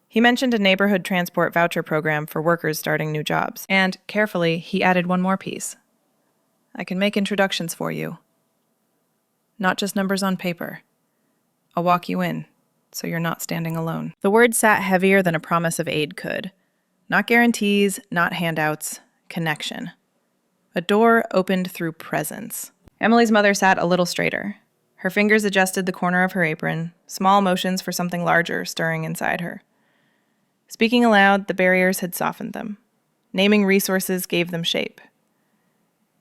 He mentioned a neighborhood transport voucher program for workers starting new jobs. And, carefully, he added one more piece. I can make introductions for you. Not just numbers on paper. I'll walk you in, so you're not standing alone. The word sat heavier than a promise of aid could. Not guarantees, not handouts, connection. A door opened through presence. Emily's mother sat a little straighter. Her fingers adjusted the corner of her apron, small motions for something larger stirring inside her. Speaking aloud, the barriers had softened them. Naming resources gave them shape.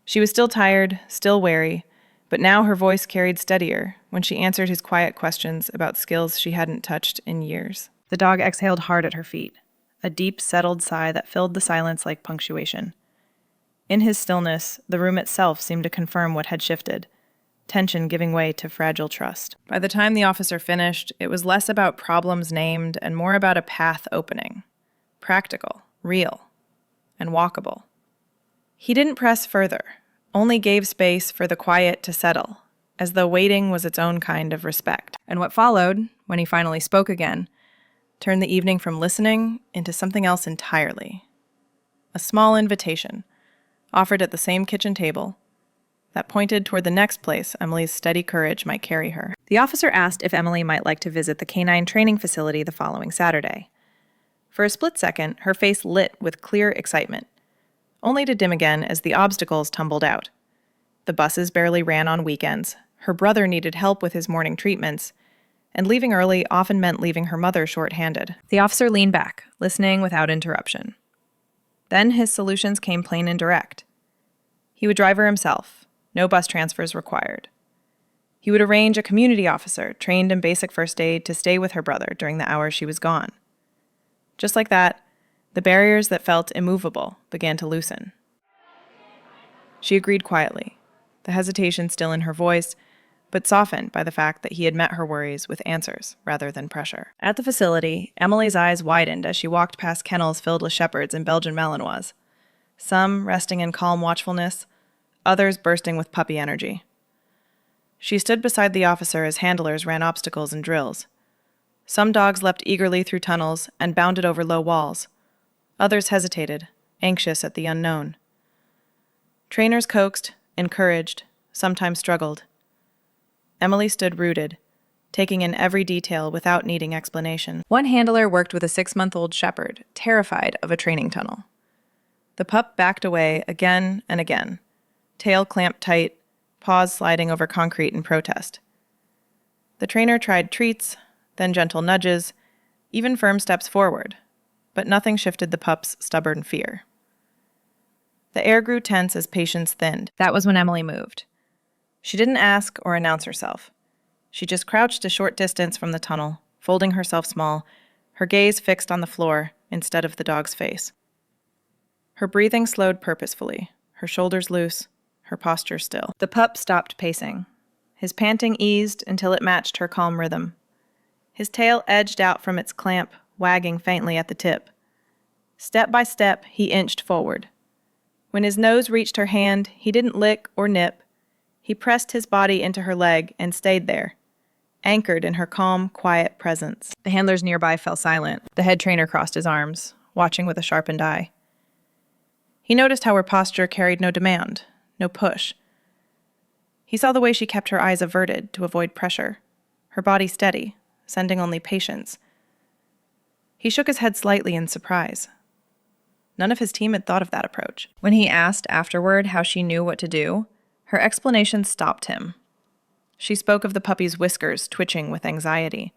She was still tired, still wary, but now her voice carried steadier when she answered his quiet questions about skills she hadn't touched in years. The dog exhaled hard at her feet, a deep, settled sigh that filled the silence like punctuation. In his stillness, the room itself seemed to confirm what had shifted, tension giving way to fragile trust. By the time the officer finished, it was less about problems named and more about a path opening. Practical, real, and walkable. He didn't press further, only gave space for the quiet to settle, as though waiting was its own kind of respect. And what followed, when he finally spoke again, turned the evening from listening into something else entirely. A small invitation, offered at the same kitchen table, that pointed toward the next place Emily's steady courage might carry her. The officer asked if Emily might like to visit the canine training facility the following Saturday. For a split second, her face lit with clear excitement, only to dim again as the obstacles tumbled out. The buses barely ran on weekends, her brother needed help with his morning treatments, and leaving early often meant leaving her mother short-handed. The officer leaned back, listening without interruption. Then his solutions came plain and direct. He would drive her himself, no bus transfers required. He would arrange a community officer trained in basic first aid to stay with her brother during the hours she was gone. Just like that, the barriers that felt immovable began to loosen. She agreed quietly, the hesitation still in her voice, but softened by the fact that he had met her worries with answers rather than pressure. At the facility, Emily's eyes widened as she walked past kennels filled with shepherds and Belgian Malinois, some resting in calm watchfulness, others bursting with puppy energy. She stood beside the officer as handlers ran obstacles and drills. Some dogs leapt eagerly through tunnels and bounded over low walls. Others hesitated, anxious at the unknown. Trainers coaxed, encouraged, sometimes struggled. Emily stood rooted, taking in every detail without needing explanation. One handler worked with a 6-month-old shepherd, terrified of a training tunnel. The pup backed away again and again, tail clamped tight, paws sliding over concrete in protest. The trainer tried treats, then gentle nudges, even firm steps forward, but nothing shifted the pup's stubborn fear. The air grew tense as patience thinned. That was when Emily moved. She didn't ask or announce herself. She just crouched a short distance from the tunnel, folding herself small, her gaze fixed on the floor instead of the dog's face. Her breathing slowed purposefully, her shoulders loose, her posture still. The pup stopped pacing. His panting eased until it matched her calm rhythm. His tail edged out from its clamp, wagging faintly at the tip. Step by step, he inched forward. When his nose reached her hand, he didn't lick or nip. He pressed his body into her leg and stayed there, anchored in her calm, quiet presence. The handlers nearby fell silent. The head trainer crossed his arms, watching with a sharpened eye. He noticed how her posture carried no demand, no push. He saw the way she kept her eyes averted to avoid pressure, her body steady, sending only patience. He shook his head slightly in surprise. None of his team had thought of that approach. When he asked afterward how she knew what to do, her explanation stopped him. She spoke of the puppy's whiskers twitching with anxiety,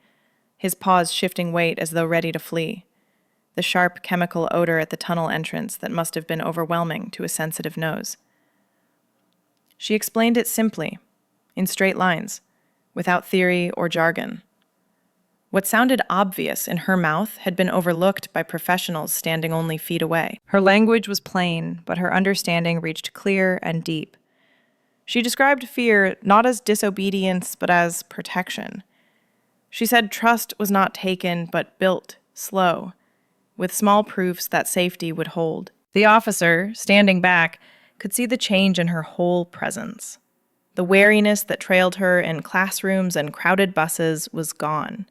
his paws shifting weight as though ready to flee, the sharp chemical odor at the tunnel entrance that must have been overwhelming to a sensitive nose. She explained it simply, in straight lines, without theory or jargon. What sounded obvious in her mouth had been overlooked by professionals standing only feet away. Her language was plain, but her understanding reached clear and deep. She described fear not as disobedience, but as protection. She said trust was not taken, but built, slow, with small proofs that safety would hold. The officer, standing back, could see the change in her whole presence. The wariness that trailed her in classrooms and crowded buses was gone.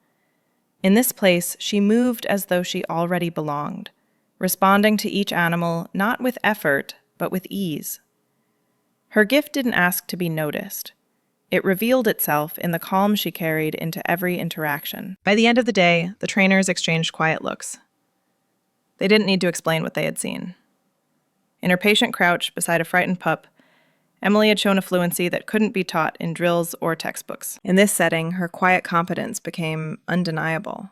In this place, she moved as though she already belonged, responding to each animal not with effort, but with ease. Her gift didn't ask to be noticed. It revealed itself in the calm she carried into every interaction. By the end of the day, the trainers exchanged quiet looks. They didn't need to explain what they had seen. In her patient crouch beside a frightened pup, Emily had shown a fluency that couldn't be taught in drills or textbooks. In this setting, her quiet competence became undeniable.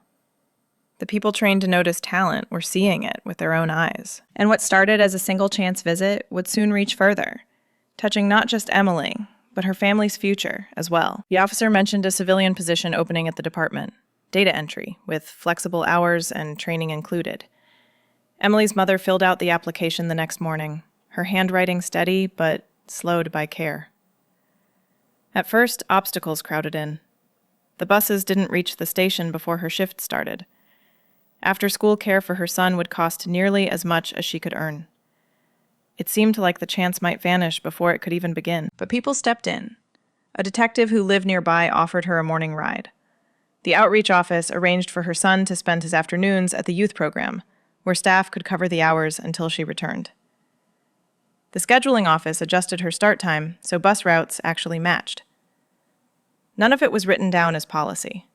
The people trained to notice talent were seeing it with their own eyes. And what started as a single chance visit would soon reach further, touching not just Emily, but her family's future as well. The officer mentioned a civilian position opening at the department, data entry, with flexible hours and training included. Emily's mother filled out the application the next morning, her handwriting steady but slowed by care. At first, obstacles crowded in. The buses didn't reach the station before her shift started. After-school care for her son would cost nearly as much as she could earn. It seemed like the chance might vanish before it could even begin. But people stepped in. A detective who lived nearby offered her a morning ride. The outreach office arranged for her son to spend his afternoons at the youth program, where staff could cover the hours until she returned. The scheduling office adjusted her start time so bus routes actually matched. None of it was written down as policy.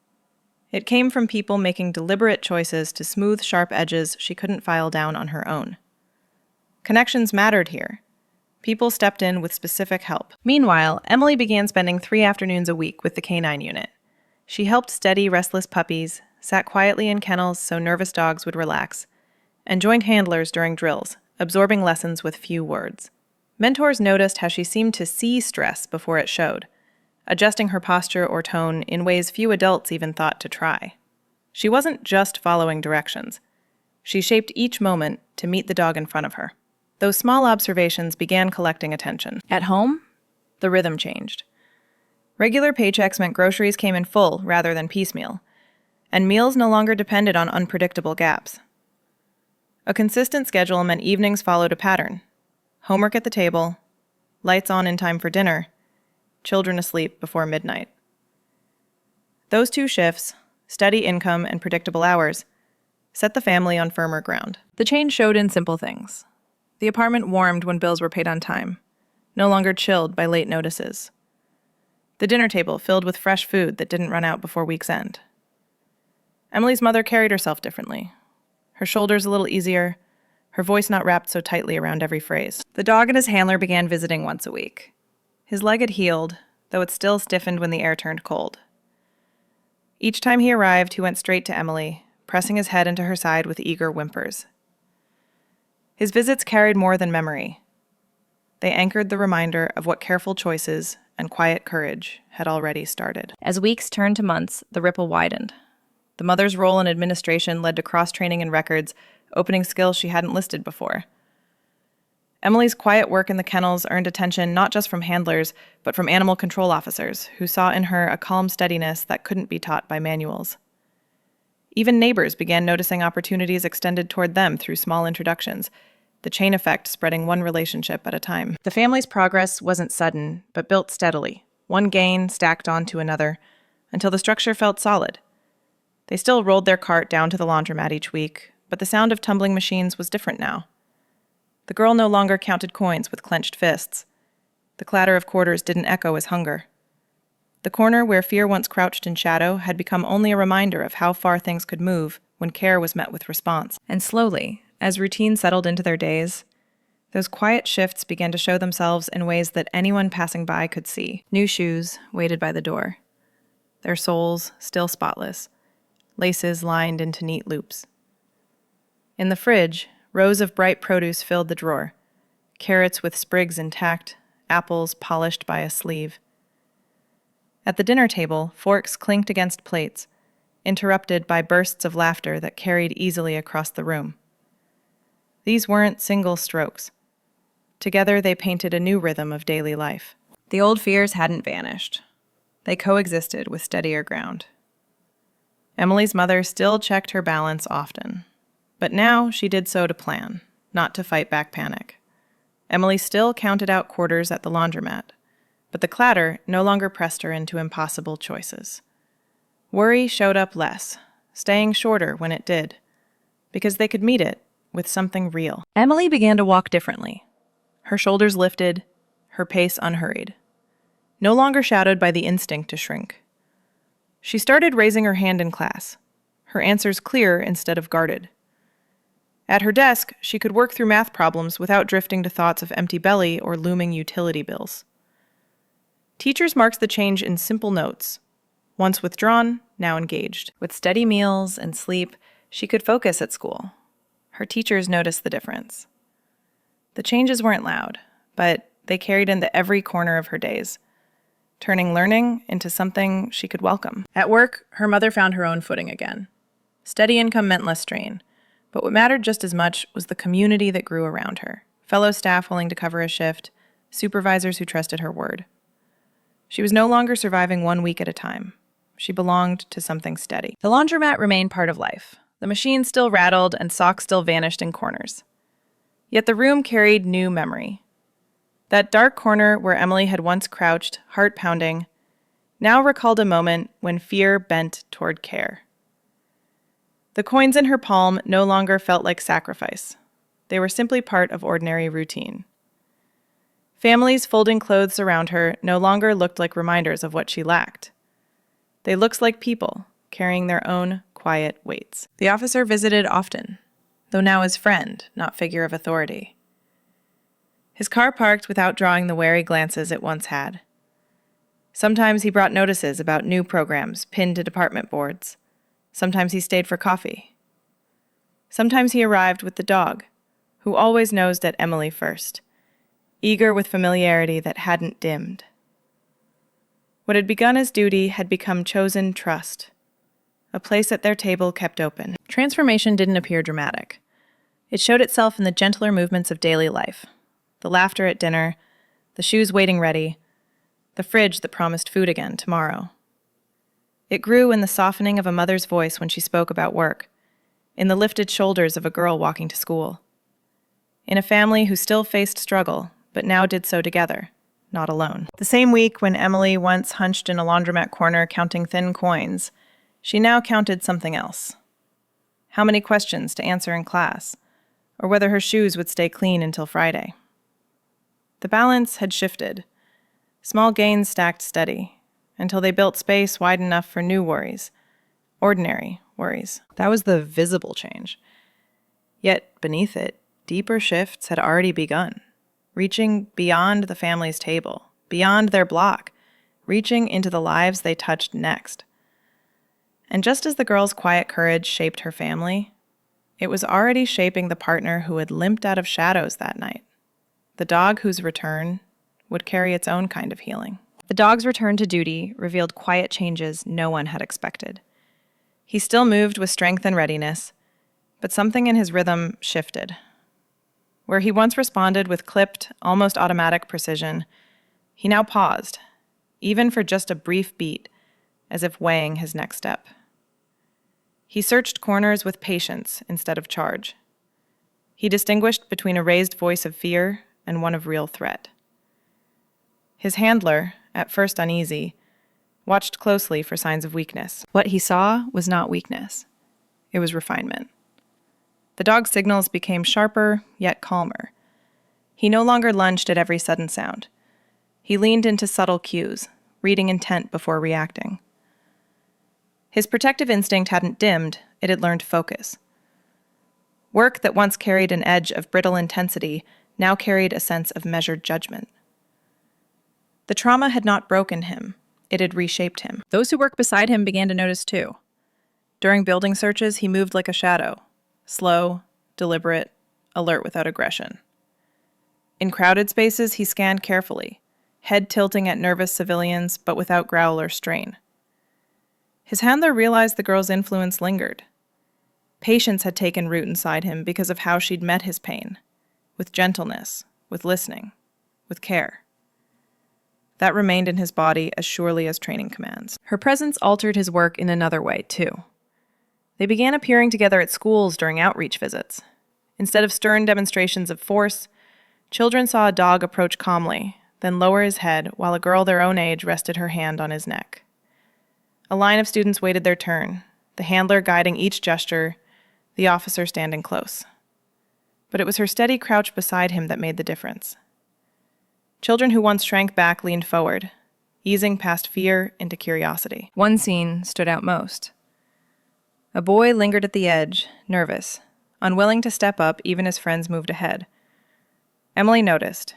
It came from people making deliberate choices to smooth sharp edges she couldn't file down on her own. Connections mattered here. People stepped in with specific help. Meanwhile, Emily began spending 3 afternoons a week with the canine unit. She helped steady restless puppies, sat quietly in kennels so nervous dogs would relax, and joined handlers during drills, absorbing lessons with few words. Mentors noticed how she seemed to see stress before it showed, adjusting her posture or tone in ways few adults even thought to try. She wasn't just following directions. She shaped each moment to meet the dog in front of her. Those small observations began collecting attention. At home, the rhythm changed. Regular paychecks meant groceries came in full rather than piecemeal, and meals no longer depended on unpredictable gaps. A consistent schedule meant evenings followed a pattern. Homework at the table, lights on in time for dinner, children asleep before midnight. Those 2 shifts, steady income and predictable hours, set the family on firmer ground. The change showed in simple things. The apartment warmed when bills were paid on time, no longer chilled by late notices. The dinner table filled with fresh food that didn't run out before week's end. Emily's mother carried herself differently. Her shoulders a little easier, her voice not wrapped so tightly around every phrase. The dog and his handler began visiting once a week. His leg had healed, though it still stiffened when the air turned cold. Each time he arrived, he went straight to Emily, pressing his head into her side with eager whimpers. His visits carried more than memory. They anchored the reminder of what careful choices and quiet courage had already started. As weeks turned to months, the ripple widened. The mother's role in administration led to cross-training in records, opening skills she hadn't listed before. Emily's quiet work in the kennels earned attention not just from handlers, but from animal control officers, who saw in her a calm steadiness that couldn't be taught by manuals. Even neighbors began noticing opportunities extended toward them through small introductions, the chain effect spreading one relationship at a time. The family's progress wasn't sudden, but built steadily, one gain stacked onto another, until the structure felt solid. They still rolled their cart down to the laundromat each week, but the sound of tumbling machines was different now. The girl no longer counted coins with clenched fists. The clatter of quarters didn't echo as hunger. The corner where fear once crouched in shadow had become only a reminder of how far things could move when care was met with response. And slowly, as routine settled into their days, those quiet shifts began to show themselves in ways that anyone passing by could see. New shoes waited by the door, their soles still spotless, laces lined into neat loops. In the fridge, rows of bright produce filled the drawer, carrots with sprigs intact, apples polished by a sleeve. At the dinner table, forks clinked against plates, interrupted by bursts of laughter that carried easily across the room. These weren't single strokes. Together they painted a new rhythm of daily life. The old fears hadn't vanished. They coexisted with steadier ground. Emily's mother still checked her balance often, but now she did so to plan, not to fight back panic. Emily still counted out quarters at the laundromat, but the clatter no longer pressed her into impossible choices. Worry showed up less, staying shorter when it did, because they could meet it with something real. Emily began to walk differently. Her shoulders lifted, her pace unhurried, no longer shadowed by the instinct to shrink. She started raising her hand in class, her answers clear instead of guarded. At her desk, she could work through math problems without drifting to thoughts of empty belly or looming utility bills. Teachers marked the change in simple notes. Once withdrawn, now engaged. With steady meals and sleep, she could focus at school. Her teachers noticed the difference. The changes weren't loud, but they carried into every corner of her days, turning learning into something she could welcome. At work, her mother found her own footing again. Steady income meant less strain, but what mattered just as much was the community that grew around her. Fellow staff willing to cover a shift, supervisors who trusted her word. She was no longer surviving 1 week at a time. She belonged to something steady. The laundromat remained part of life. The machine still rattled and socks still vanished in corners. Yet the room carried new memory. That dark corner where Emily had once crouched, heart pounding, now recalled a moment when fear bent toward care. The coins in her palm no longer felt like sacrifice. They were simply part of ordinary routine. Families folding clothes around her no longer looked like reminders of what she lacked. They looked like people carrying their own quiet weights. The officer visited often, though now as friend, not figure of authority. His car parked without drawing the wary glances it once had. Sometimes he brought notices about new programs pinned to department boards. Sometimes he stayed for coffee. Sometimes he arrived with the dog, who always nosed at Emily first, eager with familiarity that hadn't dimmed. What had begun as duty had become chosen trust, a place at their table kept open. Transformation didn't appear dramatic. It showed itself in the gentler movements of daily life, the laughter at dinner, the shoes waiting ready, the fridge that promised food again tomorrow. It grew in the softening of a mother's voice when she spoke about work, in the lifted shoulders of a girl walking to school, in a family who still faced struggle, but now did so together, not alone. The same week when Emily once hunched in a laundromat corner counting thin coins, she now counted something else. How many questions to answer in class, or whether her shoes would stay clean until Friday. The balance had shifted. Small gains stacked steady, until they built space wide enough for new worries, ordinary worries. That was the visible change. Yet beneath it, deeper shifts had already begun, reaching beyond the family's table, beyond their block, reaching into the lives they touched next. And just as the girl's quiet courage shaped her family, it was already shaping the partner who had limped out of shadows that night, the dog whose return would carry its own kind of healing. The dog's return to duty revealed quiet changes no one had expected. He still moved with strength and readiness, but something in his rhythm shifted. Where he once responded with clipped, almost automatic precision, he now paused, even for just a brief beat, as if weighing his next step. He searched corners with patience instead of charge. He distinguished between a raised voice of fear and one of real threat. His handler, at first uneasy, watched closely for signs of weakness. What he saw was not weakness. It was refinement. The dog's signals became sharper, yet calmer. He no longer lunged at every sudden sound. He leaned into subtle cues, reading intent before reacting. His protective instinct hadn't dimmed, it had learned focus. Work that once carried an edge of brittle intensity now carried a sense of measured judgment. The trauma had not broken him, it had reshaped him. Those who worked beside him began to notice too. During building searches, he moved like a shadow, slow, deliberate, alert without aggression. In crowded spaces, he scanned carefully, head tilting at nervous civilians, but without growl or strain. His handler realized the girl's influence lingered. Patience had taken root inside him because of how she'd met his pain, with gentleness, with listening, with care. That remained in his body as surely as training commands. Her presence altered his work in another way, too. They began appearing together at schools during outreach visits. Instead of stern demonstrations of force, children saw a dog approach calmly, then lower his head while a girl their own age rested her hand on his neck. A line of students waited their turn, the handler guiding each gesture, the officer standing close. But it was her steady crouch beside him that made the difference. Children who once shrank back leaned forward, easing past fear into curiosity. One scene stood out most. A boy lingered at the edge, nervous, unwilling to step up even as friends moved ahead. Emily noticed.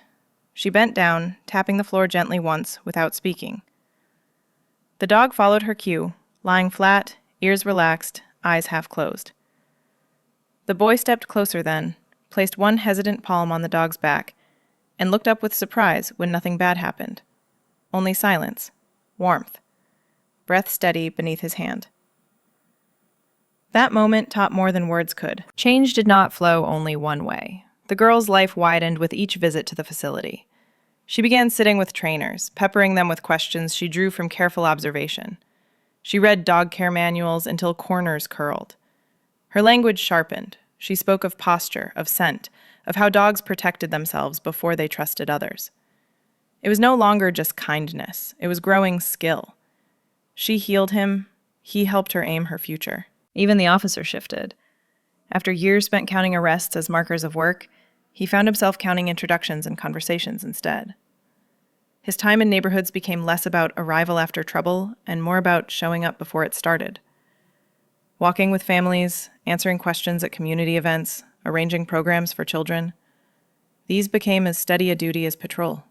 She bent down, tapping the floor gently once without speaking. The dog followed her cue, lying flat, ears relaxed, eyes half closed. The boy stepped closer then, placed one hesitant palm on the dog's back, and looked up with surprise when nothing bad happened. Only silence, warmth, breath steady beneath his hand. That moment taught more than words could. Change did not flow only one way. The girl's life widened with each visit to the facility. She began sitting with trainers, peppering them with questions she drew from careful observation. She read dog care manuals until corners curled. Her language sharpened. She spoke of posture, of scent, of how dogs protected themselves before they trusted others. It was no longer just kindness. It was growing skill. She healed him. He helped her aim her future. Even the officer shifted. After years spent counting arrests as markers of work, he found himself counting introductions and conversations instead. His time in neighborhoods became less about arrival after trouble and more about showing up before it started. Walking with families, answering questions at community events, arranging programs for children. These became as steady a duty as patrol.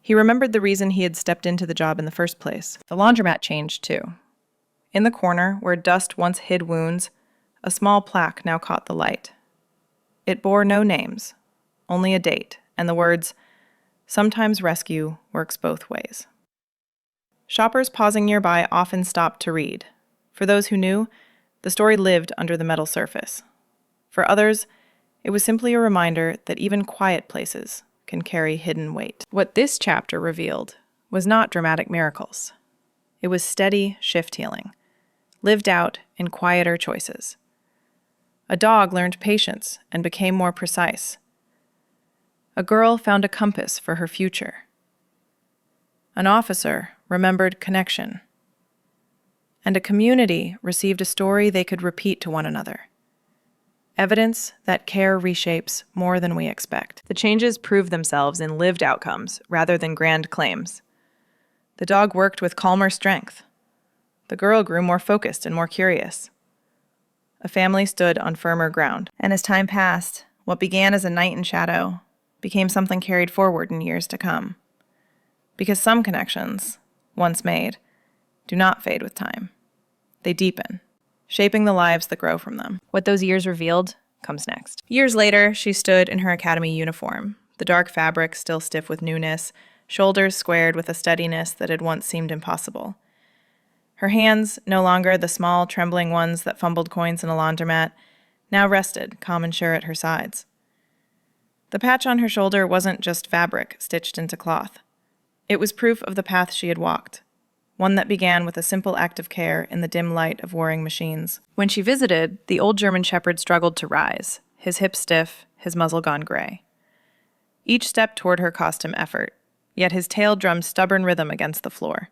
He remembered the reason he had stepped into the job in the first place. The laundromat changed too. In the corner, where dust once hid wounds, a small plaque now caught the light. It bore no names, only a date, and the words, "Sometimes rescue works both ways." Shoppers pausing nearby often stopped to read. For those who knew, the story lived under the metal surface. For others, it was simply a reminder that even quiet places can carry hidden weight. What this chapter revealed was not dramatic miracles. It was steady shift healing, lived out in quieter choices. A dog learned patience and became more precise. A girl found a compass for her future. An officer remembered connection. And a community received a story they could repeat to one another. Evidence that care reshapes more than we expect. The changes proved themselves in lived outcomes rather than grand claims. The dog worked with calmer strength. The girl grew more focused and more curious. A family stood on firmer ground. And as time passed, what began as a night in shadow became something carried forward in years to come. Because some connections, once made, do not fade with time. They deepen, shaping the lives that grow from them. What those years revealed comes next. Years later, she stood in her academy uniform, the dark fabric still stiff with newness, shoulders squared with a steadiness that had once seemed impossible. Her hands, no longer the small, trembling ones that fumbled coins in a laundromat, now rested, calm and sure at her sides. The patch on her shoulder wasn't just fabric stitched into cloth. It was proof of the path she had walked, one that began with a simple act of care in the dim light of whirring machines. When she visited, the old German Shepherd struggled to rise, his hips stiff, his muzzle gone gray. Each step toward her cost him effort, yet his tail drummed stubborn rhythm against the floor.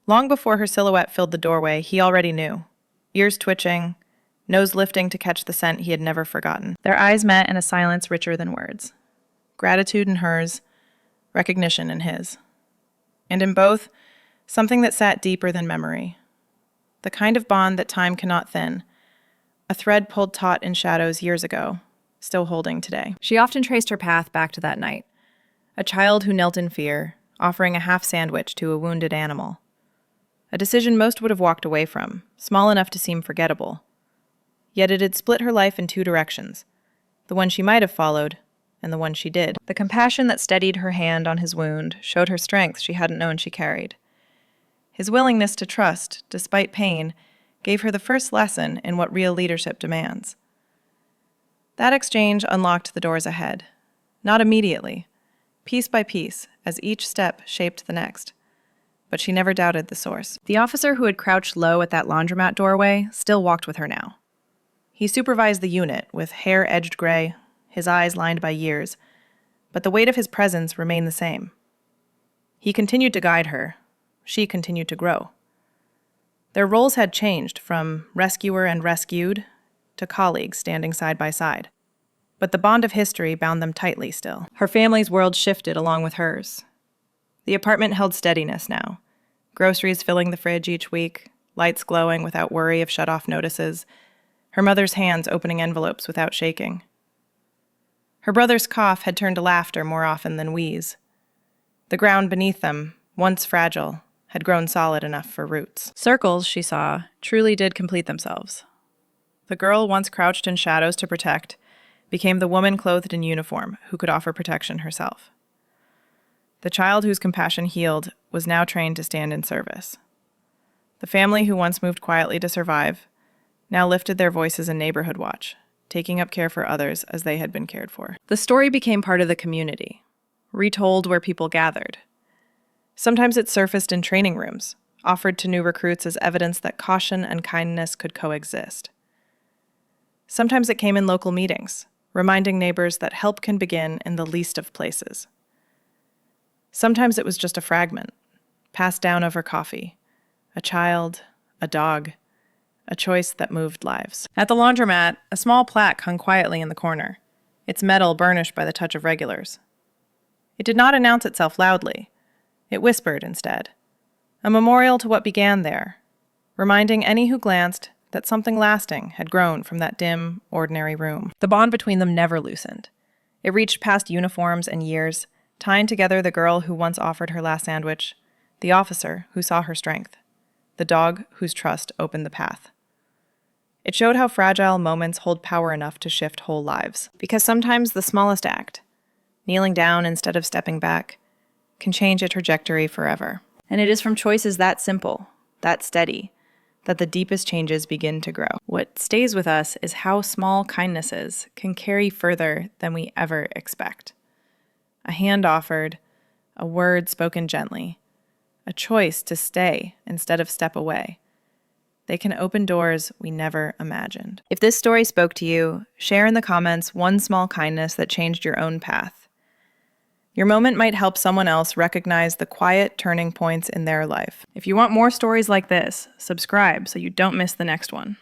Long before her silhouette filled the doorway, he already knew. Ears twitching, nose lifting to catch the scent he had never forgotten. Their eyes met in a silence richer than words. Gratitude in hers, recognition in his. And in both, something that sat deeper than memory. The kind of bond that time cannot thin. A thread pulled taut in shadows years ago, still holding today. She often traced her path back to that night. A child who knelt in fear, offering a half sandwich to a wounded animal. A decision most would have walked away from, small enough to seem forgettable. Yet it had split her life in two directions, the one she might have followed, and the one she did. The compassion that steadied her hand on his wound showed her strength she hadn't known she carried. His willingness to trust, despite pain, gave her the first lesson in what real leadership demands. That exchange unlocked the doors ahead. Not immediately, piece by piece, as each step shaped the next. But she never doubted the source. The officer who had crouched low at that laundromat doorway still walked with her now. He supervised the unit, with hair edged gray, his eyes lined by years, but the weight of his presence remained the same. He continued to guide her. She continued to grow. Their roles had changed from rescuer and rescued to colleagues standing side by side. But the bond of history bound them tightly still. Her family's world shifted along with hers. The apartment held steadiness now. Groceries filling the fridge each week, lights glowing without worry of shut-off notices. her mother's hands opening envelopes without shaking. Her brother's cough had turned to laughter more often than wheeze. The ground beneath them, once fragile, had grown solid enough for roots. Circles, she saw, truly did complete themselves. The girl once crouched in shadows to protect became the woman clothed in uniform who could offer protection herself. The child whose compassion healed was now trained to stand in service. The family who once moved quietly to survive now lifted their voices in neighborhood watch, taking up care for others as they had been cared for. The story became part of the community, retold where people gathered. Sometimes it surfaced in training rooms, offered to new recruits as evidence that caution and kindness could coexist. Sometimes it came in local meetings, reminding neighbors that help can begin in the least of places. Sometimes it was just a fragment, passed down over coffee. A child, a dog, a choice that moved lives. At the laundromat, a small plaque hung quietly in the corner, its metal burnished by the touch of regulars. It did not announce itself loudly. It whispered instead, a memorial to what began there, reminding any who glanced that something lasting had grown from that dim, ordinary room. The bond between them never loosened. It reached past uniforms and years, tying together the girl who once offered her last sandwich, the officer who saw her strength, the dog whose trust opened the path. It showed how fragile moments hold power enough to shift whole lives. Because sometimes the smallest act, kneeling down instead of stepping back, can change a trajectory forever. And it is from choices that simple, that steady, that the deepest changes begin to grow. What stays with us is how small kindnesses can carry further than we ever expect. A hand offered, a word spoken gently, a choice to stay instead of step away. They can open doors we never imagined. If this story spoke to you, share in the comments one small kindness that changed your own path. Your moment might help someone else recognize the quiet turning points in their life. If you want more stories like this, subscribe so you don't miss the next one.